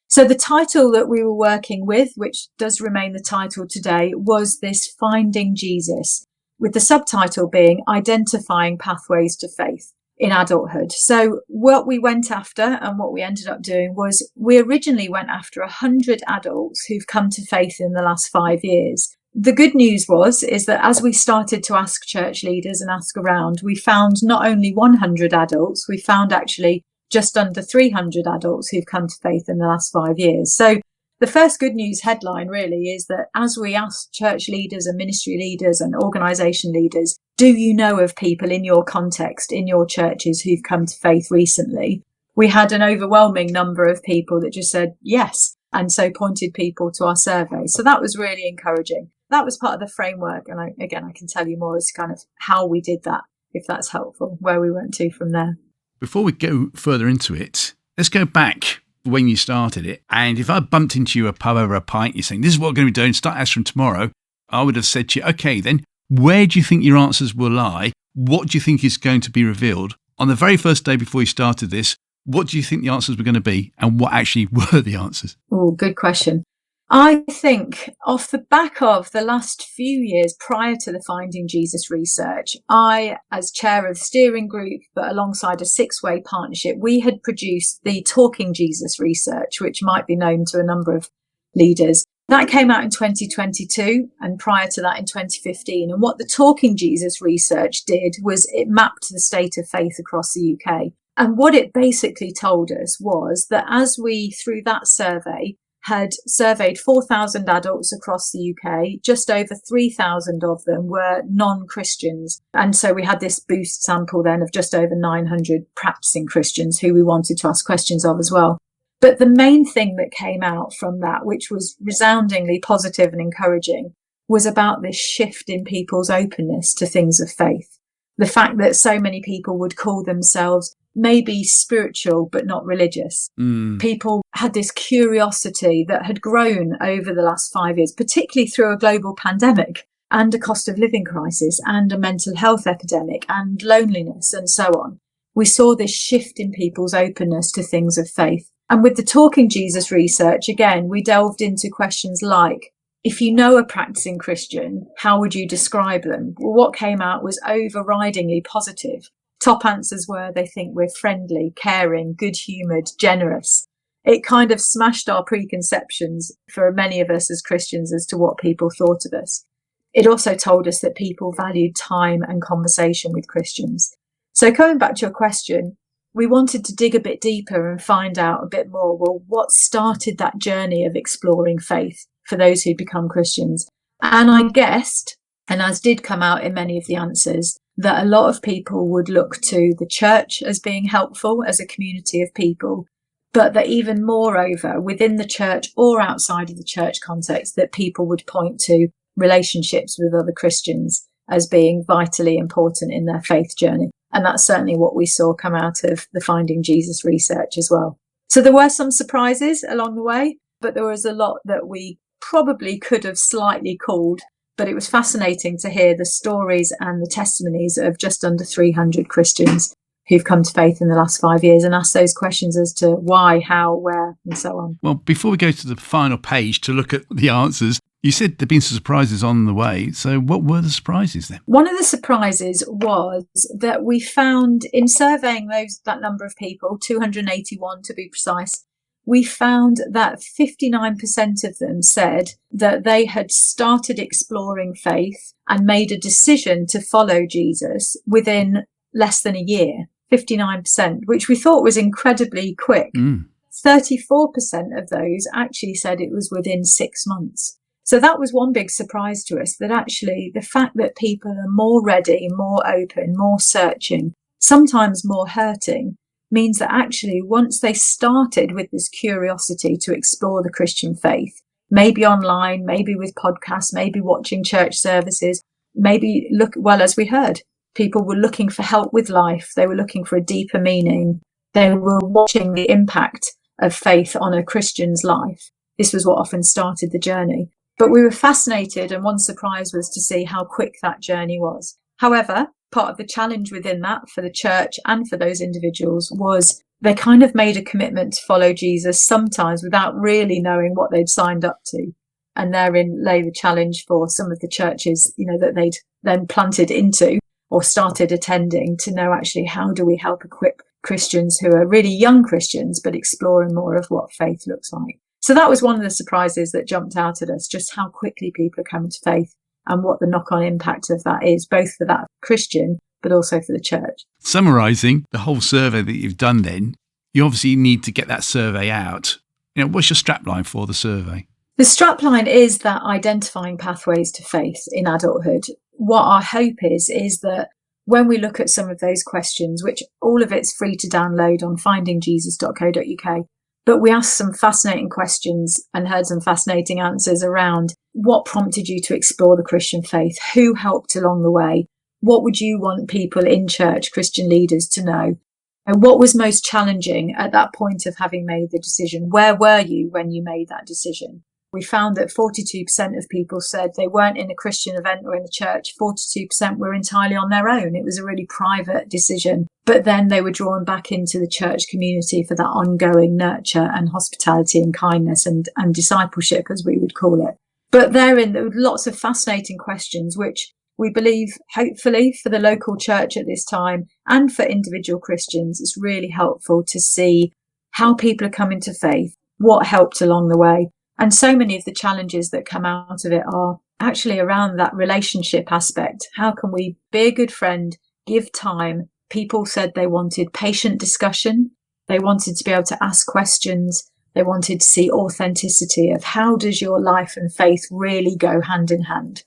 So the title that we were working with, which does remain the title today, was this Finding Jesus, with the subtitle being Identifying Pathways to Faith in Adulthood. So what we went after and what we ended up doing was we originally went after 100 adults who've come to faith in the last 5 years. The good news is that as we started to ask church leaders and ask around, we found not only 100 adults, we found actually just under 300 adults who've come to faith in the last 5 years. So the first good news headline really is that as we asked church leaders and ministry leaders and organisation leaders, do you know of people in your context, in your churches who've come to faith recently? We had an overwhelming number of people that just said yes, and so pointed people to our survey. So that was really encouraging. That was part of the framework. And I can tell you more as kind of how we did that, if that's helpful, where we went to from there. Before we go further into it, let's go back when you started it. And if I bumped into you a pub over a pint, you're saying, this is what we're going to be doing, start us from tomorrow, I would have said to you, okay, then where do you think your answers will lie? what do you think is going to be revealed? On the very first day before you started this, what do you think the answers were going to be, and what actually were the answers? Oh, good question. I think off the back of the last few years prior to the Finding Jesus research, I, as chair of the steering group, but alongside a 6-way partnership, we had produced the Talking Jesus research, which might be known to a number of leaders. That came out in 2022 and prior to that in 2015. And what the Talking Jesus research did was it mapped the state of faith across the UK. And what it basically told us was that as we, through that survey, had surveyed 4,000 adults across the UK, just over 3,000 of them were non-Christians. And so we had this boost sample then of just over 900 practicing Christians who we wanted to ask questions of as well. But the main thing that came out from that, which was resoundingly positive and encouraging, was about this shift in people's openness to things of faith. The fact that so many people would call themselves maybe spiritual, but not religious. People had this curiosity that had grown over the last 5 years, particularly through a global pandemic and a cost of living crisis and a mental health epidemic and loneliness and so on. We saw this shift in people's openness to things of faith. And with the Talking Jesus research, again, we delved into questions like, if you know a practicing Christian, how would you describe them? Well, what came out was overridingly positive. Top answers were they think we're friendly, caring, good-humoured, generous. It kind of smashed our preconceptions for many of us as Christians as to what people thought of us. It also told us that people valued time and conversation with Christians. So coming back to your question, we wanted to dig a bit deeper and find out a bit more, well, what started that journey of exploring faith for those who'd become Christians? And I guessed, and as did come out in many of the answers, that a lot of people would look to the church as being helpful as a community of people, but that even moreover, within the church or outside of the church context, that people would point to relationships with other Christians as being vitally important in their faith journey. And that's certainly what we saw come out of the Finding Jesus research as well. So there were some surprises along the way, but there was a lot that we probably could have slightly called. But it was fascinating to hear the stories and the testimonies of just under 300 Christians who've come to faith in the last 5 years and asked those questions as to why, how, where, and so on. Well, before we go to the final page to look at the answers, you said there'd been some surprises on the way. So what were the surprises then? One of the surprises was that we found in surveying that number of people, 281 to be precise, we found that 59% of them said that they had started exploring faith and made a decision to follow Jesus within less than a year, 59%, which we thought was incredibly quick. 34% of those actually said it was within 6 months. So that was one big surprise to us, that actually the fact that people are more ready, more open, more searching, sometimes more hurting, means that actually once they started with this curiosity to explore the Christian faith, maybe online, maybe with podcasts, maybe watching church services, maybe as we heard, people were looking for help with life. They were looking for a deeper meaning. They were watching the impact of faith on a Christian's life. This was what often started the journey. But we were fascinated, and one surprise was to see how quick that journey was. However, part of the challenge within that for the church and for those individuals was they kind of made a commitment to follow Jesus sometimes without really knowing what they'd signed up to. And therein lay the challenge for some of the churches, that they'd then planted into or started attending, to know actually how do we help equip Christians who are really young Christians, but exploring more of what faith looks like. So that was one of the surprises that jumped out at us, just how quickly people are coming to faith and what the knock-on impact of that is, both for that Christian, but also for the church. Summarising the whole survey that you've done then, you obviously need to get that survey out. What's your strapline for the survey? The strapline is that identifying pathways to faith in adulthood. What our hope is that when we look at some of those questions, which all of it's free to download on findingjesus.co.uk, but we asked some fascinating questions and heard some fascinating answers around what prompted you to explore the Christian faith, who helped along the way, what would you want people in church, Christian leaders, to know, and what was most challenging at that point of having made the decision? Where were you when you made that decision? we found that 42% of people said they weren't in a Christian event or in a church. 42% were entirely on their own. It was a really private decision. But then they were drawn back into the church community for that ongoing nurture and hospitality and kindness and discipleship, as we would call it. But therein, there were lots of fascinating questions, which we believe, hopefully, for the local church at this time and for individual Christians, it's really helpful to see how people are coming to faith, what helped along the way. And so many of the challenges that come out of it are actually around that relationship aspect. How can we be a good friend, give time? People said they wanted patient discussion. They wanted to be able to ask questions. They wanted to see authenticity of how does your life and faith really go hand in hand?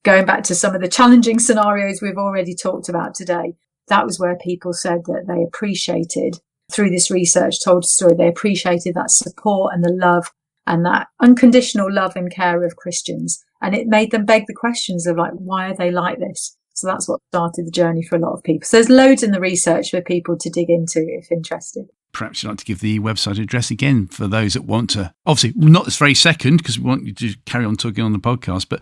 Going back to some of the challenging scenarios we've already talked about today, that was where people said that they appreciated, through this research, told a story, they appreciated that support and the love and that unconditional love and care of Christians. And it made them beg the questions of like, why are they like this? So that's what started the journey for a lot of people. So there's loads in the research for people to dig into if interested. Perhaps you'd like to give the website address again for those that want to, obviously not this very second, because we want you to carry on talking on the podcast, but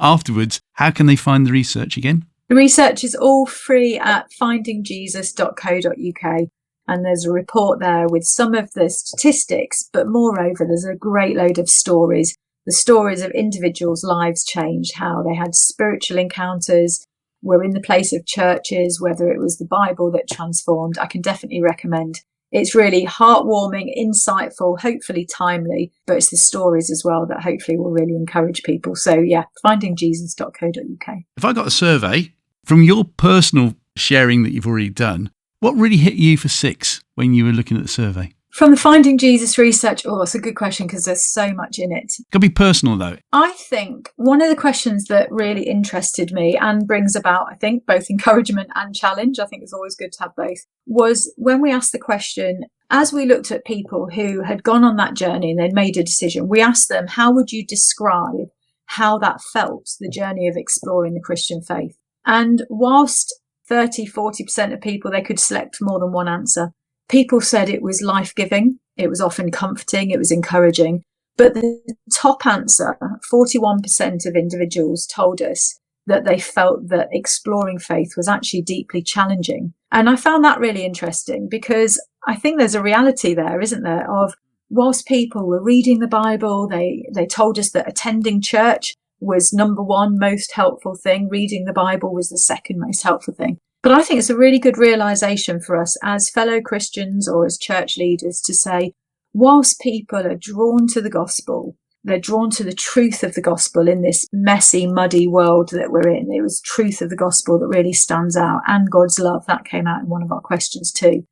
afterwards, how can they find the research again? The research is all free at findingjesus.co.uk. And there's a report there with some of the statistics, but moreover, there's a great load of stories. The stories of individuals' lives changed, how they had spiritual encounters, were in the place of churches, whether it was the Bible that transformed. I can definitely recommend. It's really heartwarming, insightful, hopefully timely, but it's the stories as well that hopefully will really encourage people. So yeah, findingjesus.co.uk. If I got a survey from your personal sharing that you've already done, what really hit you for 6 when you were looking at the survey? From the Finding Jesus research, it's a good question because there's so much in it. It could be personal though. I think one of the questions that really interested me and brings about, I think, both encouragement and challenge, I think it's always good to have both, was when we asked the question, as we looked at people who had gone on that journey and they'd made a decision, we asked them, how would you describe how that felt, the journey of exploring the Christian faith? And whilst 30-40% of people, they could select more than one answer. People said it was life-giving, it was often comforting, it was encouraging. But the top answer, 41% of individuals told us that they felt that exploring faith was actually deeply challenging. And I found that really interesting because I think there's a reality there, isn't there, of whilst people were reading the Bible, they told us that attending church was number one most helpful thing. Reading the Bible was the second most helpful thing. But I think it's a really good realization for us as fellow Christians or as church leaders to say, whilst people are drawn to the gospel, they're drawn to the truth of the gospel in this messy, muddy world that we're in. It was truth of the gospel that really stands out, and God's love. That came out in one of our questions too.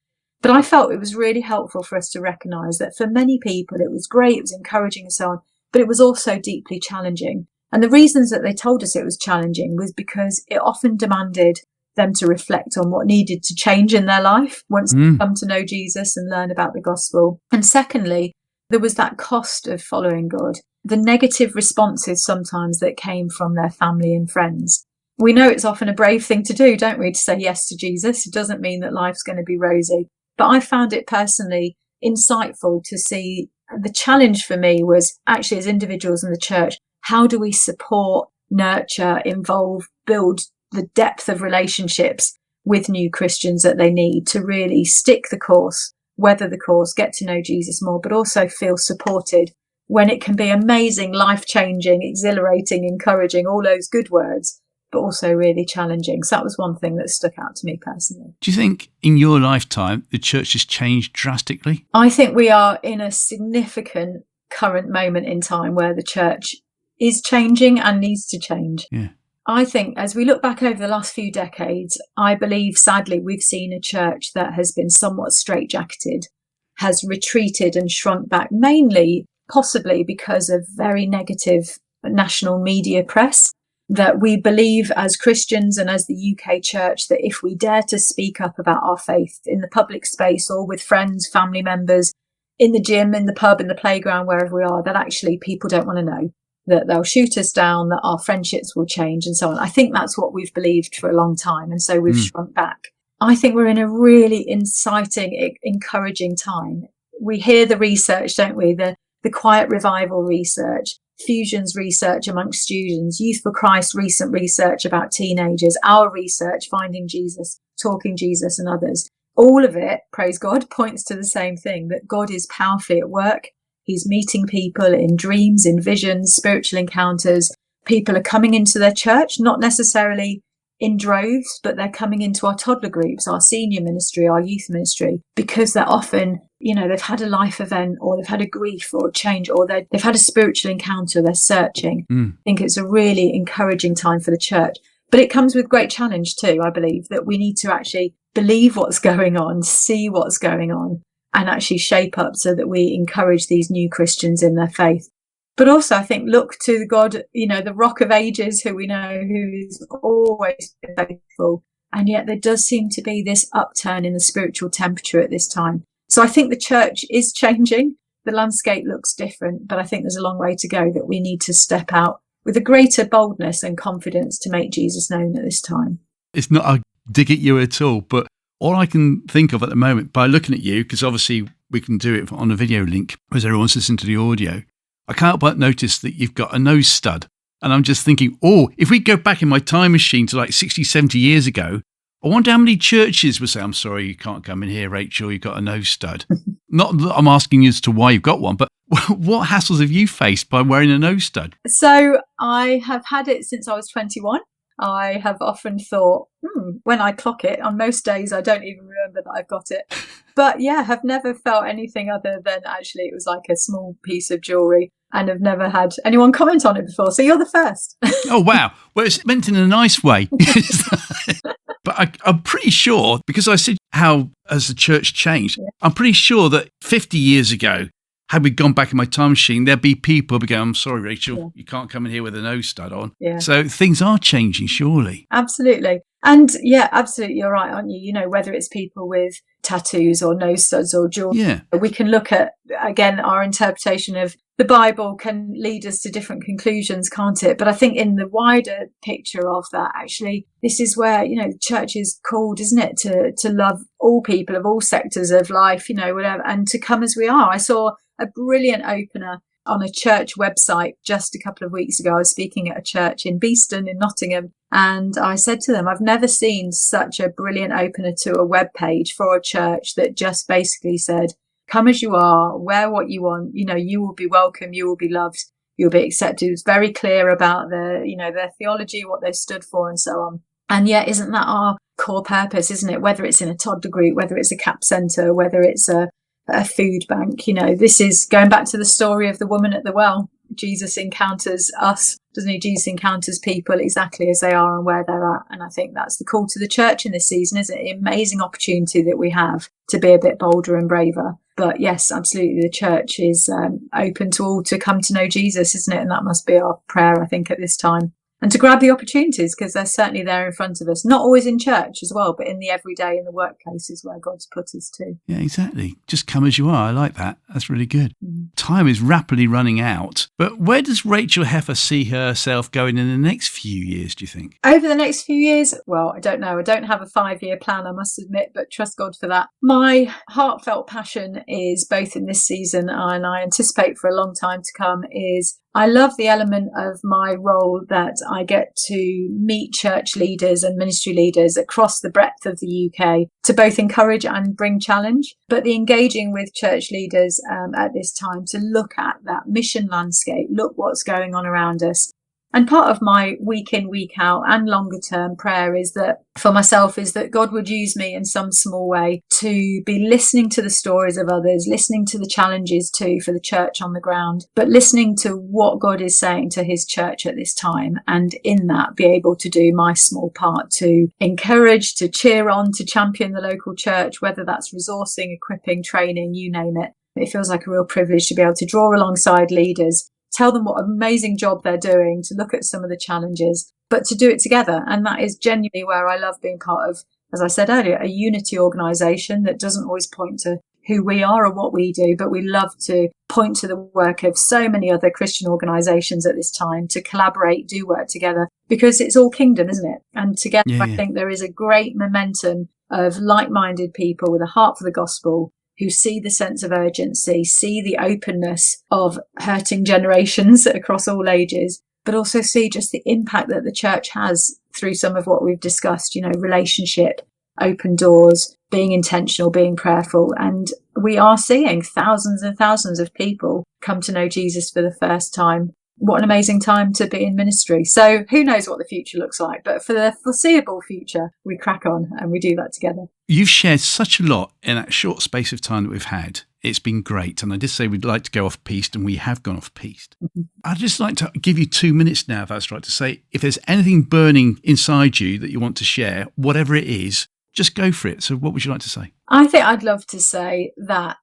But I felt it was really helpful for us to recognize that for many people, it was great, it was encouraging and so on, but it was also deeply challenging. And the reasons that they told us it was challenging was because it often demanded them to reflect on what needed to change in their life once they come to know Jesus and learn about the gospel. And secondly, there was that cost of following God, the negative responses sometimes that came from their family and friends. We know it's often a brave thing to do, don't we, to say yes to Jesus. It doesn't mean that life's going to be rosy. But I found it personally insightful to see the challenge for me was actually as individuals in the church, how do we support, nurture, involve, build the depth of relationships with new Christians that they need to really stick the course, weather the course, get to know Jesus more, but also feel supported when it can be amazing, life-changing, exhilarating, encouraging, all those good words, but also really challenging. So that was one thing that stuck out to me personally. Do you think in your lifetime the church has changed drastically? I think we are in a significant current moment in time where the church is changing and needs to change. Yeah. I think as we look back over the last few decades, I believe sadly we've seen a church that has been somewhat straitjacketed, has retreated and shrunk back, mainly possibly because of very negative national media press, that we believe as Christians and as the UK church that if we dare to speak up about our faith in the public space or with friends, family members, in the gym, in the pub, in the playground, wherever we are, that actually people don't want to know, that they'll shoot us down, that our friendships will change and so on. I think that's what we've believed for a long time. And so we've shrunk back. I think we're in a really inciting, encouraging time. We hear the research, don't we? The quiet revival research. Fusion's research amongst students, Youth for Christ recent research about teenagers, our research, Finding Jesus, Talking Jesus and others. All of it, praise God, points to the same thing, that God is powerfully at work. He's meeting people in dreams, in visions, spiritual encounters. People are coming into their church, not necessarily in droves, but they're coming into our toddler groups, our senior ministry, our youth ministry, because they're often, they've had a life event, or they've had a grief or a change, or they've had a spiritual encounter, they're searching. I think it's a really encouraging time for the church. But it comes with great challenge too, I believe, that we need to actually believe what's going on, see what's going on, and actually shape up so that we encourage these new Christians in their faith. But also, I think, look to the God, the Rock of Ages, who we know, who is always faithful. And yet there does seem to be this upturn in the spiritual temperature at this time. So I think the church is changing. The landscape looks different, but I think there's a long way to go, that we need to step out with a greater boldness and confidence to make Jesus known at this time. It's not a dig at you at all, but all I can think of at the moment, by looking at you, because obviously we can do it on a video link as everyone's listening to the audio, I can't but notice that you've got a nose stud. And I'm just thinking, if we go back in my time machine to like 60, 70 years ago, I wonder how many churches would say, I'm sorry, you can't come in here, Rachel, you've got a nose stud. Not that I'm asking you as to why you've got one, but what hassles have you faced by wearing a nose stud? So I have had it since I was 21. I have often thought, when I clock it, on most days I don't even remember that I've got it. But yeah, have never felt anything other than actually it was like a small piece of jewellery, and have never had anyone comment on it before. So you're the first. Oh, wow. Well, it's meant in a nice way. But I'm pretty sure, because I said how has the church changed, I'm pretty sure that 50 years ago, had we gone back in my time machine, there'd be people who'd be going, I'm sorry, Rachel, you can't come in here with a nose stud on. Yeah. So things are changing, surely. Absolutely. And yeah, absolutely, you're right, aren't you? Whether it's people with tattoos or nose studs or jewelry, we can look at, again, our interpretation of the Bible can lead us to different conclusions, can't it? But I think in the wider picture of that, actually, this is where, the church is called, isn't it, to love all people of all sectors of life, whatever, and to come as we are. I saw a brilliant opener on a church website just a couple of weeks ago. I was speaking at a church in Beeston in Nottingham, and I said to them, I've never seen such a brilliant opener to a web page for a church that just basically said, come as you are, wear what you want, you will be welcome, you will be loved, you'll be accepted. It was very clear about their theology, what they stood for and so on. And yet, isn't that our core purpose, isn't it? Whether it's in a toddler group, whether it's a CAP centre, whether it's a food bank, this is going back to the story of the woman at the well. Jesus encounters us, doesn't he? Jesus encounters people exactly as they are and where they're at. And I think that's the call to the church in this season, isn't it? An amazing opportunity that we have to be a bit bolder and braver. But yes, absolutely, the church is open to all to come to know Jesus, isn't it? And that must be our prayer, I think, at this time. And to grab the opportunities, because they're certainly there in front of us. Not always in church as well, but in the everyday, in the workplaces where God's put us too. Yeah, exactly. Just come as you are. I like that. That's really good. Time is rapidly running out. But where does Rachael Heffer see herself going in the next few years, do you think? Over the next few years? Well, I don't know. I don't have a 5-year plan, I must admit, but trust God for that. My heartfelt passion is both in this season, and I anticipate for a long time to come, is I love the element of my role that I get to meet church leaders and ministry leaders across the breadth of the UK to both encourage and bring challenge, but the engaging with church leaders at this time to look at that mission landscape, look what's going on around us. And part of my week in, week out and longer term prayer is that for myself is that God would use me in some small way to be listening to the stories of others, listening to the challenges too for the church on the ground, but listening to what God is saying to his church at this time. And in that, be able to do my small part to encourage, to cheer on, to champion the local church, whether that's resourcing, equipping, training, you name it. It feels like a real privilege to be able to draw alongside leaders, tell them what an amazing job they're doing, to look at some of the challenges, but to do it together. And that is genuinely where I love being part of, as I said earlier, a unity organisation that doesn't always point to who we are or what we do, but we love to point to the work of so many other Christian organisations at this time to collaborate, do work together, because it's all kingdom, isn't it? And together, I think there is a great momentum of like-minded people with a heart for the gospel who see the sense of urgency, see the openness of hurting generations across all ages, but also see just the impact that the church has through some of what we've discussed, relationship, open doors, being intentional, being prayerful. And we are seeing thousands and thousands of people come to know Jesus for the first time. What an amazing time to be in ministry. So who knows what the future looks like, but for the foreseeable future, we crack on and we do that together. You've shared such a lot in that short space of time that we've had. It's been great. And I did say we'd like to go off piste, and we have gone off piste. Mm-hmm. I'd just like to give you 2 minutes now, if that's right, to say if there's anything burning inside you that you want to share, whatever it is, just go for it. So what would you like to say? I think I'd love to say that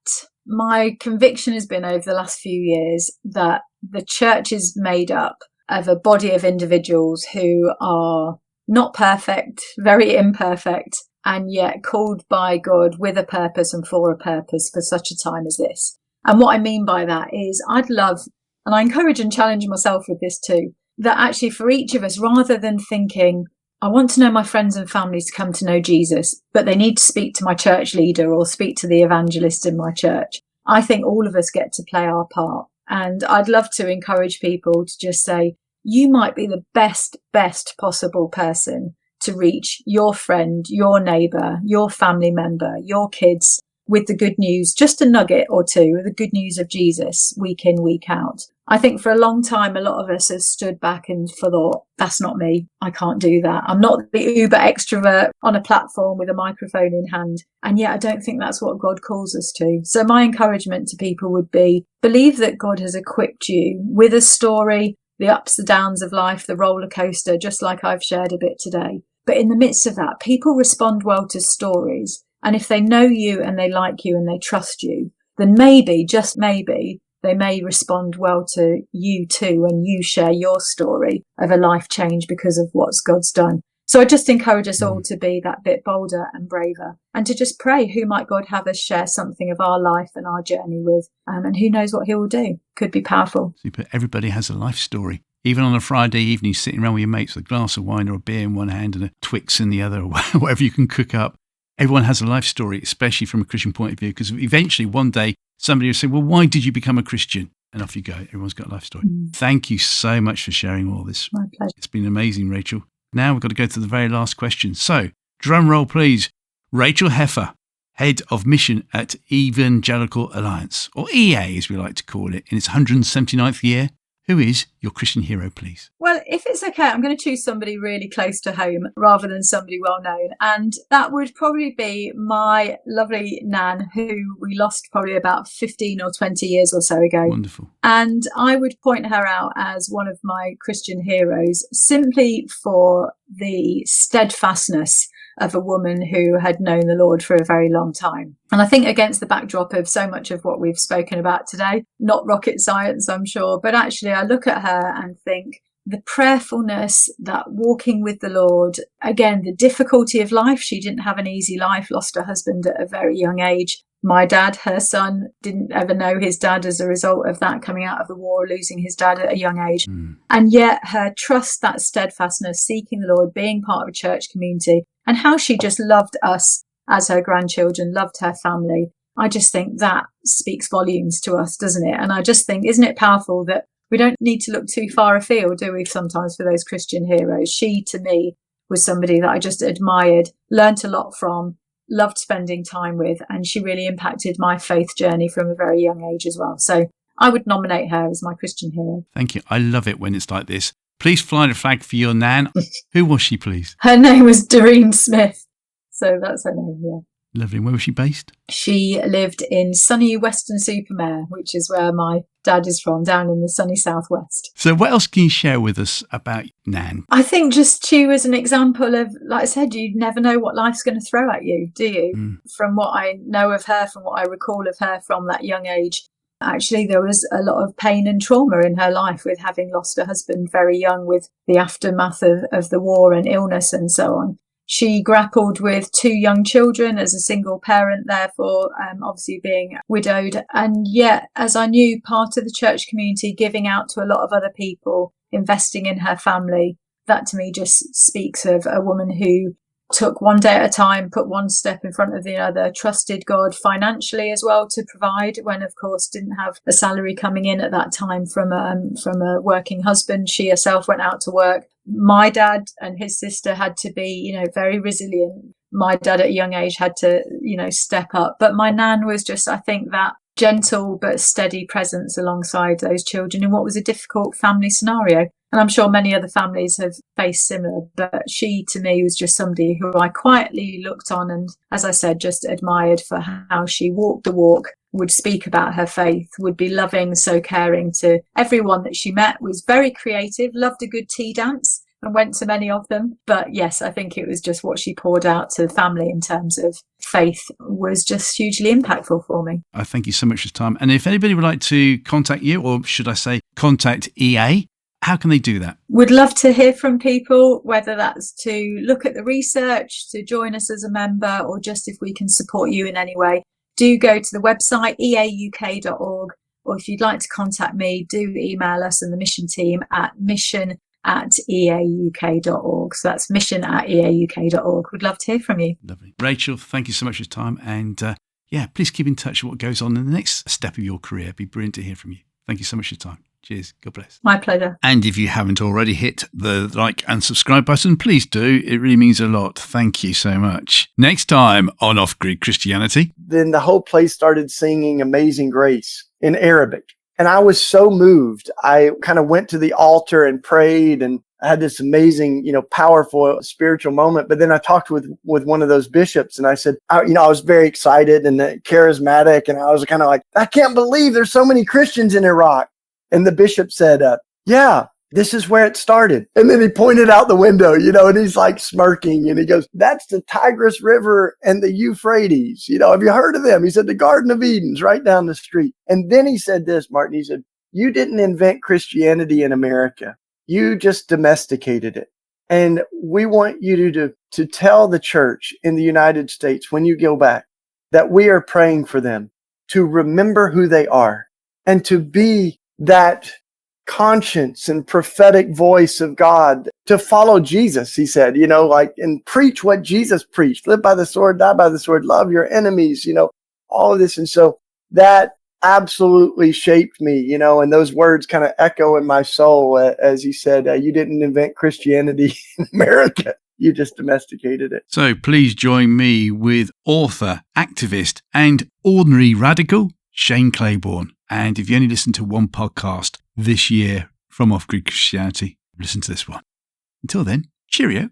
my conviction has been over the last few years that the church is made up of a body of individuals who are not perfect, very imperfect, and yet called by God with a purpose and for a purpose for such a time as this. And what I mean by that is I'd love, and I encourage and challenge myself with this too, that actually for each of us, rather than thinking, I want to know my friends and family to come to know Jesus, but they need to speak to my church leader or speak to the evangelist in my church, I think all of us get to play our part. And I'd love to encourage people to just say, you might be the best possible person to reach your friend, your neighbour, your family member, your kids with the good news, just a nugget or two of the good news of Jesus week in, week out. I think for a long time, a lot of us have stood back and thought, that's not me. I can't do that. I'm not the uber extrovert on a platform with a microphone in hand. And yet I don't think that's what God calls us to. So my encouragement to people would be, believe that God has equipped you with a story, the ups, the downs of life, the roller coaster, just like I've shared a bit today. But in the midst of that, people respond well to stories. And if they know you and they like you and they trust you, then maybe, just maybe, they may respond well to you too when you share your story of a life change because of what God's done. So I just encourage us all to be that bit bolder and braver and to just pray, who might God have us share something of our life and our journey with, and who knows what he will do. Could be powerful. Super. Everybody has a life story. Even on a Friday evening, sitting around with your mates with a glass of wine or a beer in one hand and a Twix in the other, or whatever you can cook up. Everyone has a life story, especially from a Christian point of view, because eventually one day somebody will say, well, why did you become a Christian? And off you go. Everyone's got a life story. Thank you so much for sharing all this. My pleasure. It's been amazing, Rachael. Now we've got to go to the very last question. So, drum roll, please. Rachael Heffer, Head of Mission at Evangelical Alliance, or EA as we like to call it, in its 179th year. Who is your Christian hero, please? Well, if it's okay, I'm going to choose somebody really close to home rather than somebody well known. And that would probably be my lovely Nan, who we lost probably about 15 or 20 years or so ago. Wonderful. And I would point her out as one of my Christian heroes simply for the steadfastness of a woman who had known the Lord for a very long time. And I think against the backdrop of so much of what we've spoken about today, not rocket science, I'm sure, but actually I look at her and think the prayerfulness, that walking with the Lord, again, the difficulty of life. She didn't have an easy life, lost her husband at a very young age. My dad, her son, didn't ever know his dad as a result of that, coming out of the war, losing his dad at a young age. And yet her trust, that steadfastness, seeking the Lord, being part of a church community, and how she just loved us as her grandchildren, loved her family. I just think that speaks volumes to us, doesn't it? And I just think, isn't it powerful that we don't need to look too far afield, do we, sometimes for those Christian heroes? She, to me, was somebody that I just admired, learnt a lot from, loved spending time with, and she really impacted my faith journey from a very young age as well. So I would nominate her as my Christian hero. Thank you. I love it when it's like this. Please fly the flag for your Nan. Who was she, please? Her name was Doreen Smith. So that's her name, yeah. Lovely. Where was she based? She lived in sunny Weston-super-Mare, which is where my dad is from, down in the sunny southwest. So what else can you share with us about Nan? I think just she was an example of, like I said, you never know what life's going to throw at you, do you? From what I know of her, from what I recall of her from that young age, actually there was a lot of pain and trauma in her life with having lost her husband very young, with the aftermath of the war and illness and so on. She grappled with 2 young children as a single parent, therefore, obviously being widowed. And yet, as I knew, part of the church community, giving out to a lot of other people, investing in her family, that to me just speaks of a woman who took one day at a time, put one step in front of the other, trusted God financially as well to provide, when of course didn't have a salary coming in at that time from a working husband. She herself went out to work. My dad and his sister had to be, very resilient. My dad at a young age had to, step up. But my nan was just, I think, that gentle but steady presence alongside those children in what was a difficult family scenario. And I'm sure many other families have faced similar, but she to me was just somebody who I quietly looked on and, as I said, just admired for how she walked the walk, would speak about her faith, would be loving, so caring to everyone that she met, was very creative, loved a good tea dance and went to many of them. But yes, I think it was just what she poured out to the family in terms of faith was just hugely impactful for me. I thank you so much for your time. And if anybody would like to contact you, or should I say contact EA, how can they do that? Would love to hear from people, whether that's to look at the research, to join us as a member, or just if we can support you in any way. Do go to the website, eauk.org, or if you'd like to contact me, do email us and the mission team at mission@eauk.org. So that's mission@eauk.org. We'd love to hear from you. Lovely. Rachel, thank you so much for your time. And please keep in touch with what goes on in the next step of your career. It'd be brilliant to hear from you. Thank you so much for your time. Cheers. God bless. My pleasure. And if you haven't already hit the like and subscribe button, please do. It really means a lot. Thank you so much. Next time on Off Grid Christianity. Then the whole place started singing Amazing Grace in Arabic. And I was so moved. I kind of went to the altar and prayed and I had this amazing, powerful spiritual moment. But then I talked with one of those bishops and I said, I was very excited and charismatic. And I was kind of like, I can't believe there's so many Christians in Iraq. And the bishop said, yeah, this is where it started. And then he pointed out the window, and he's like smirking and he goes, that's the Tigris River and the Euphrates. Have you heard of them? He said, the Garden of Eden's right down the street. And then he said this, Martin, he said, you didn't invent Christianity in America. You just domesticated it. And we want you to tell the church in the United States when you go back that we are praying for them to remember who they are and to be that conscience and prophetic voice of God, to follow Jesus, he said, and preach what Jesus preached. Live by the sword, die by the sword, love your enemies, all of this. And so that absolutely shaped me, and those words kind of echo in my soul as he said, you didn't invent Christianity in America. You just domesticated it. So please join me with author, activist, and ordinary radical, Shane Claiborne. And if you only listen to one podcast this year from Off Grid Christianity, listen to this one. Until then, cheerio.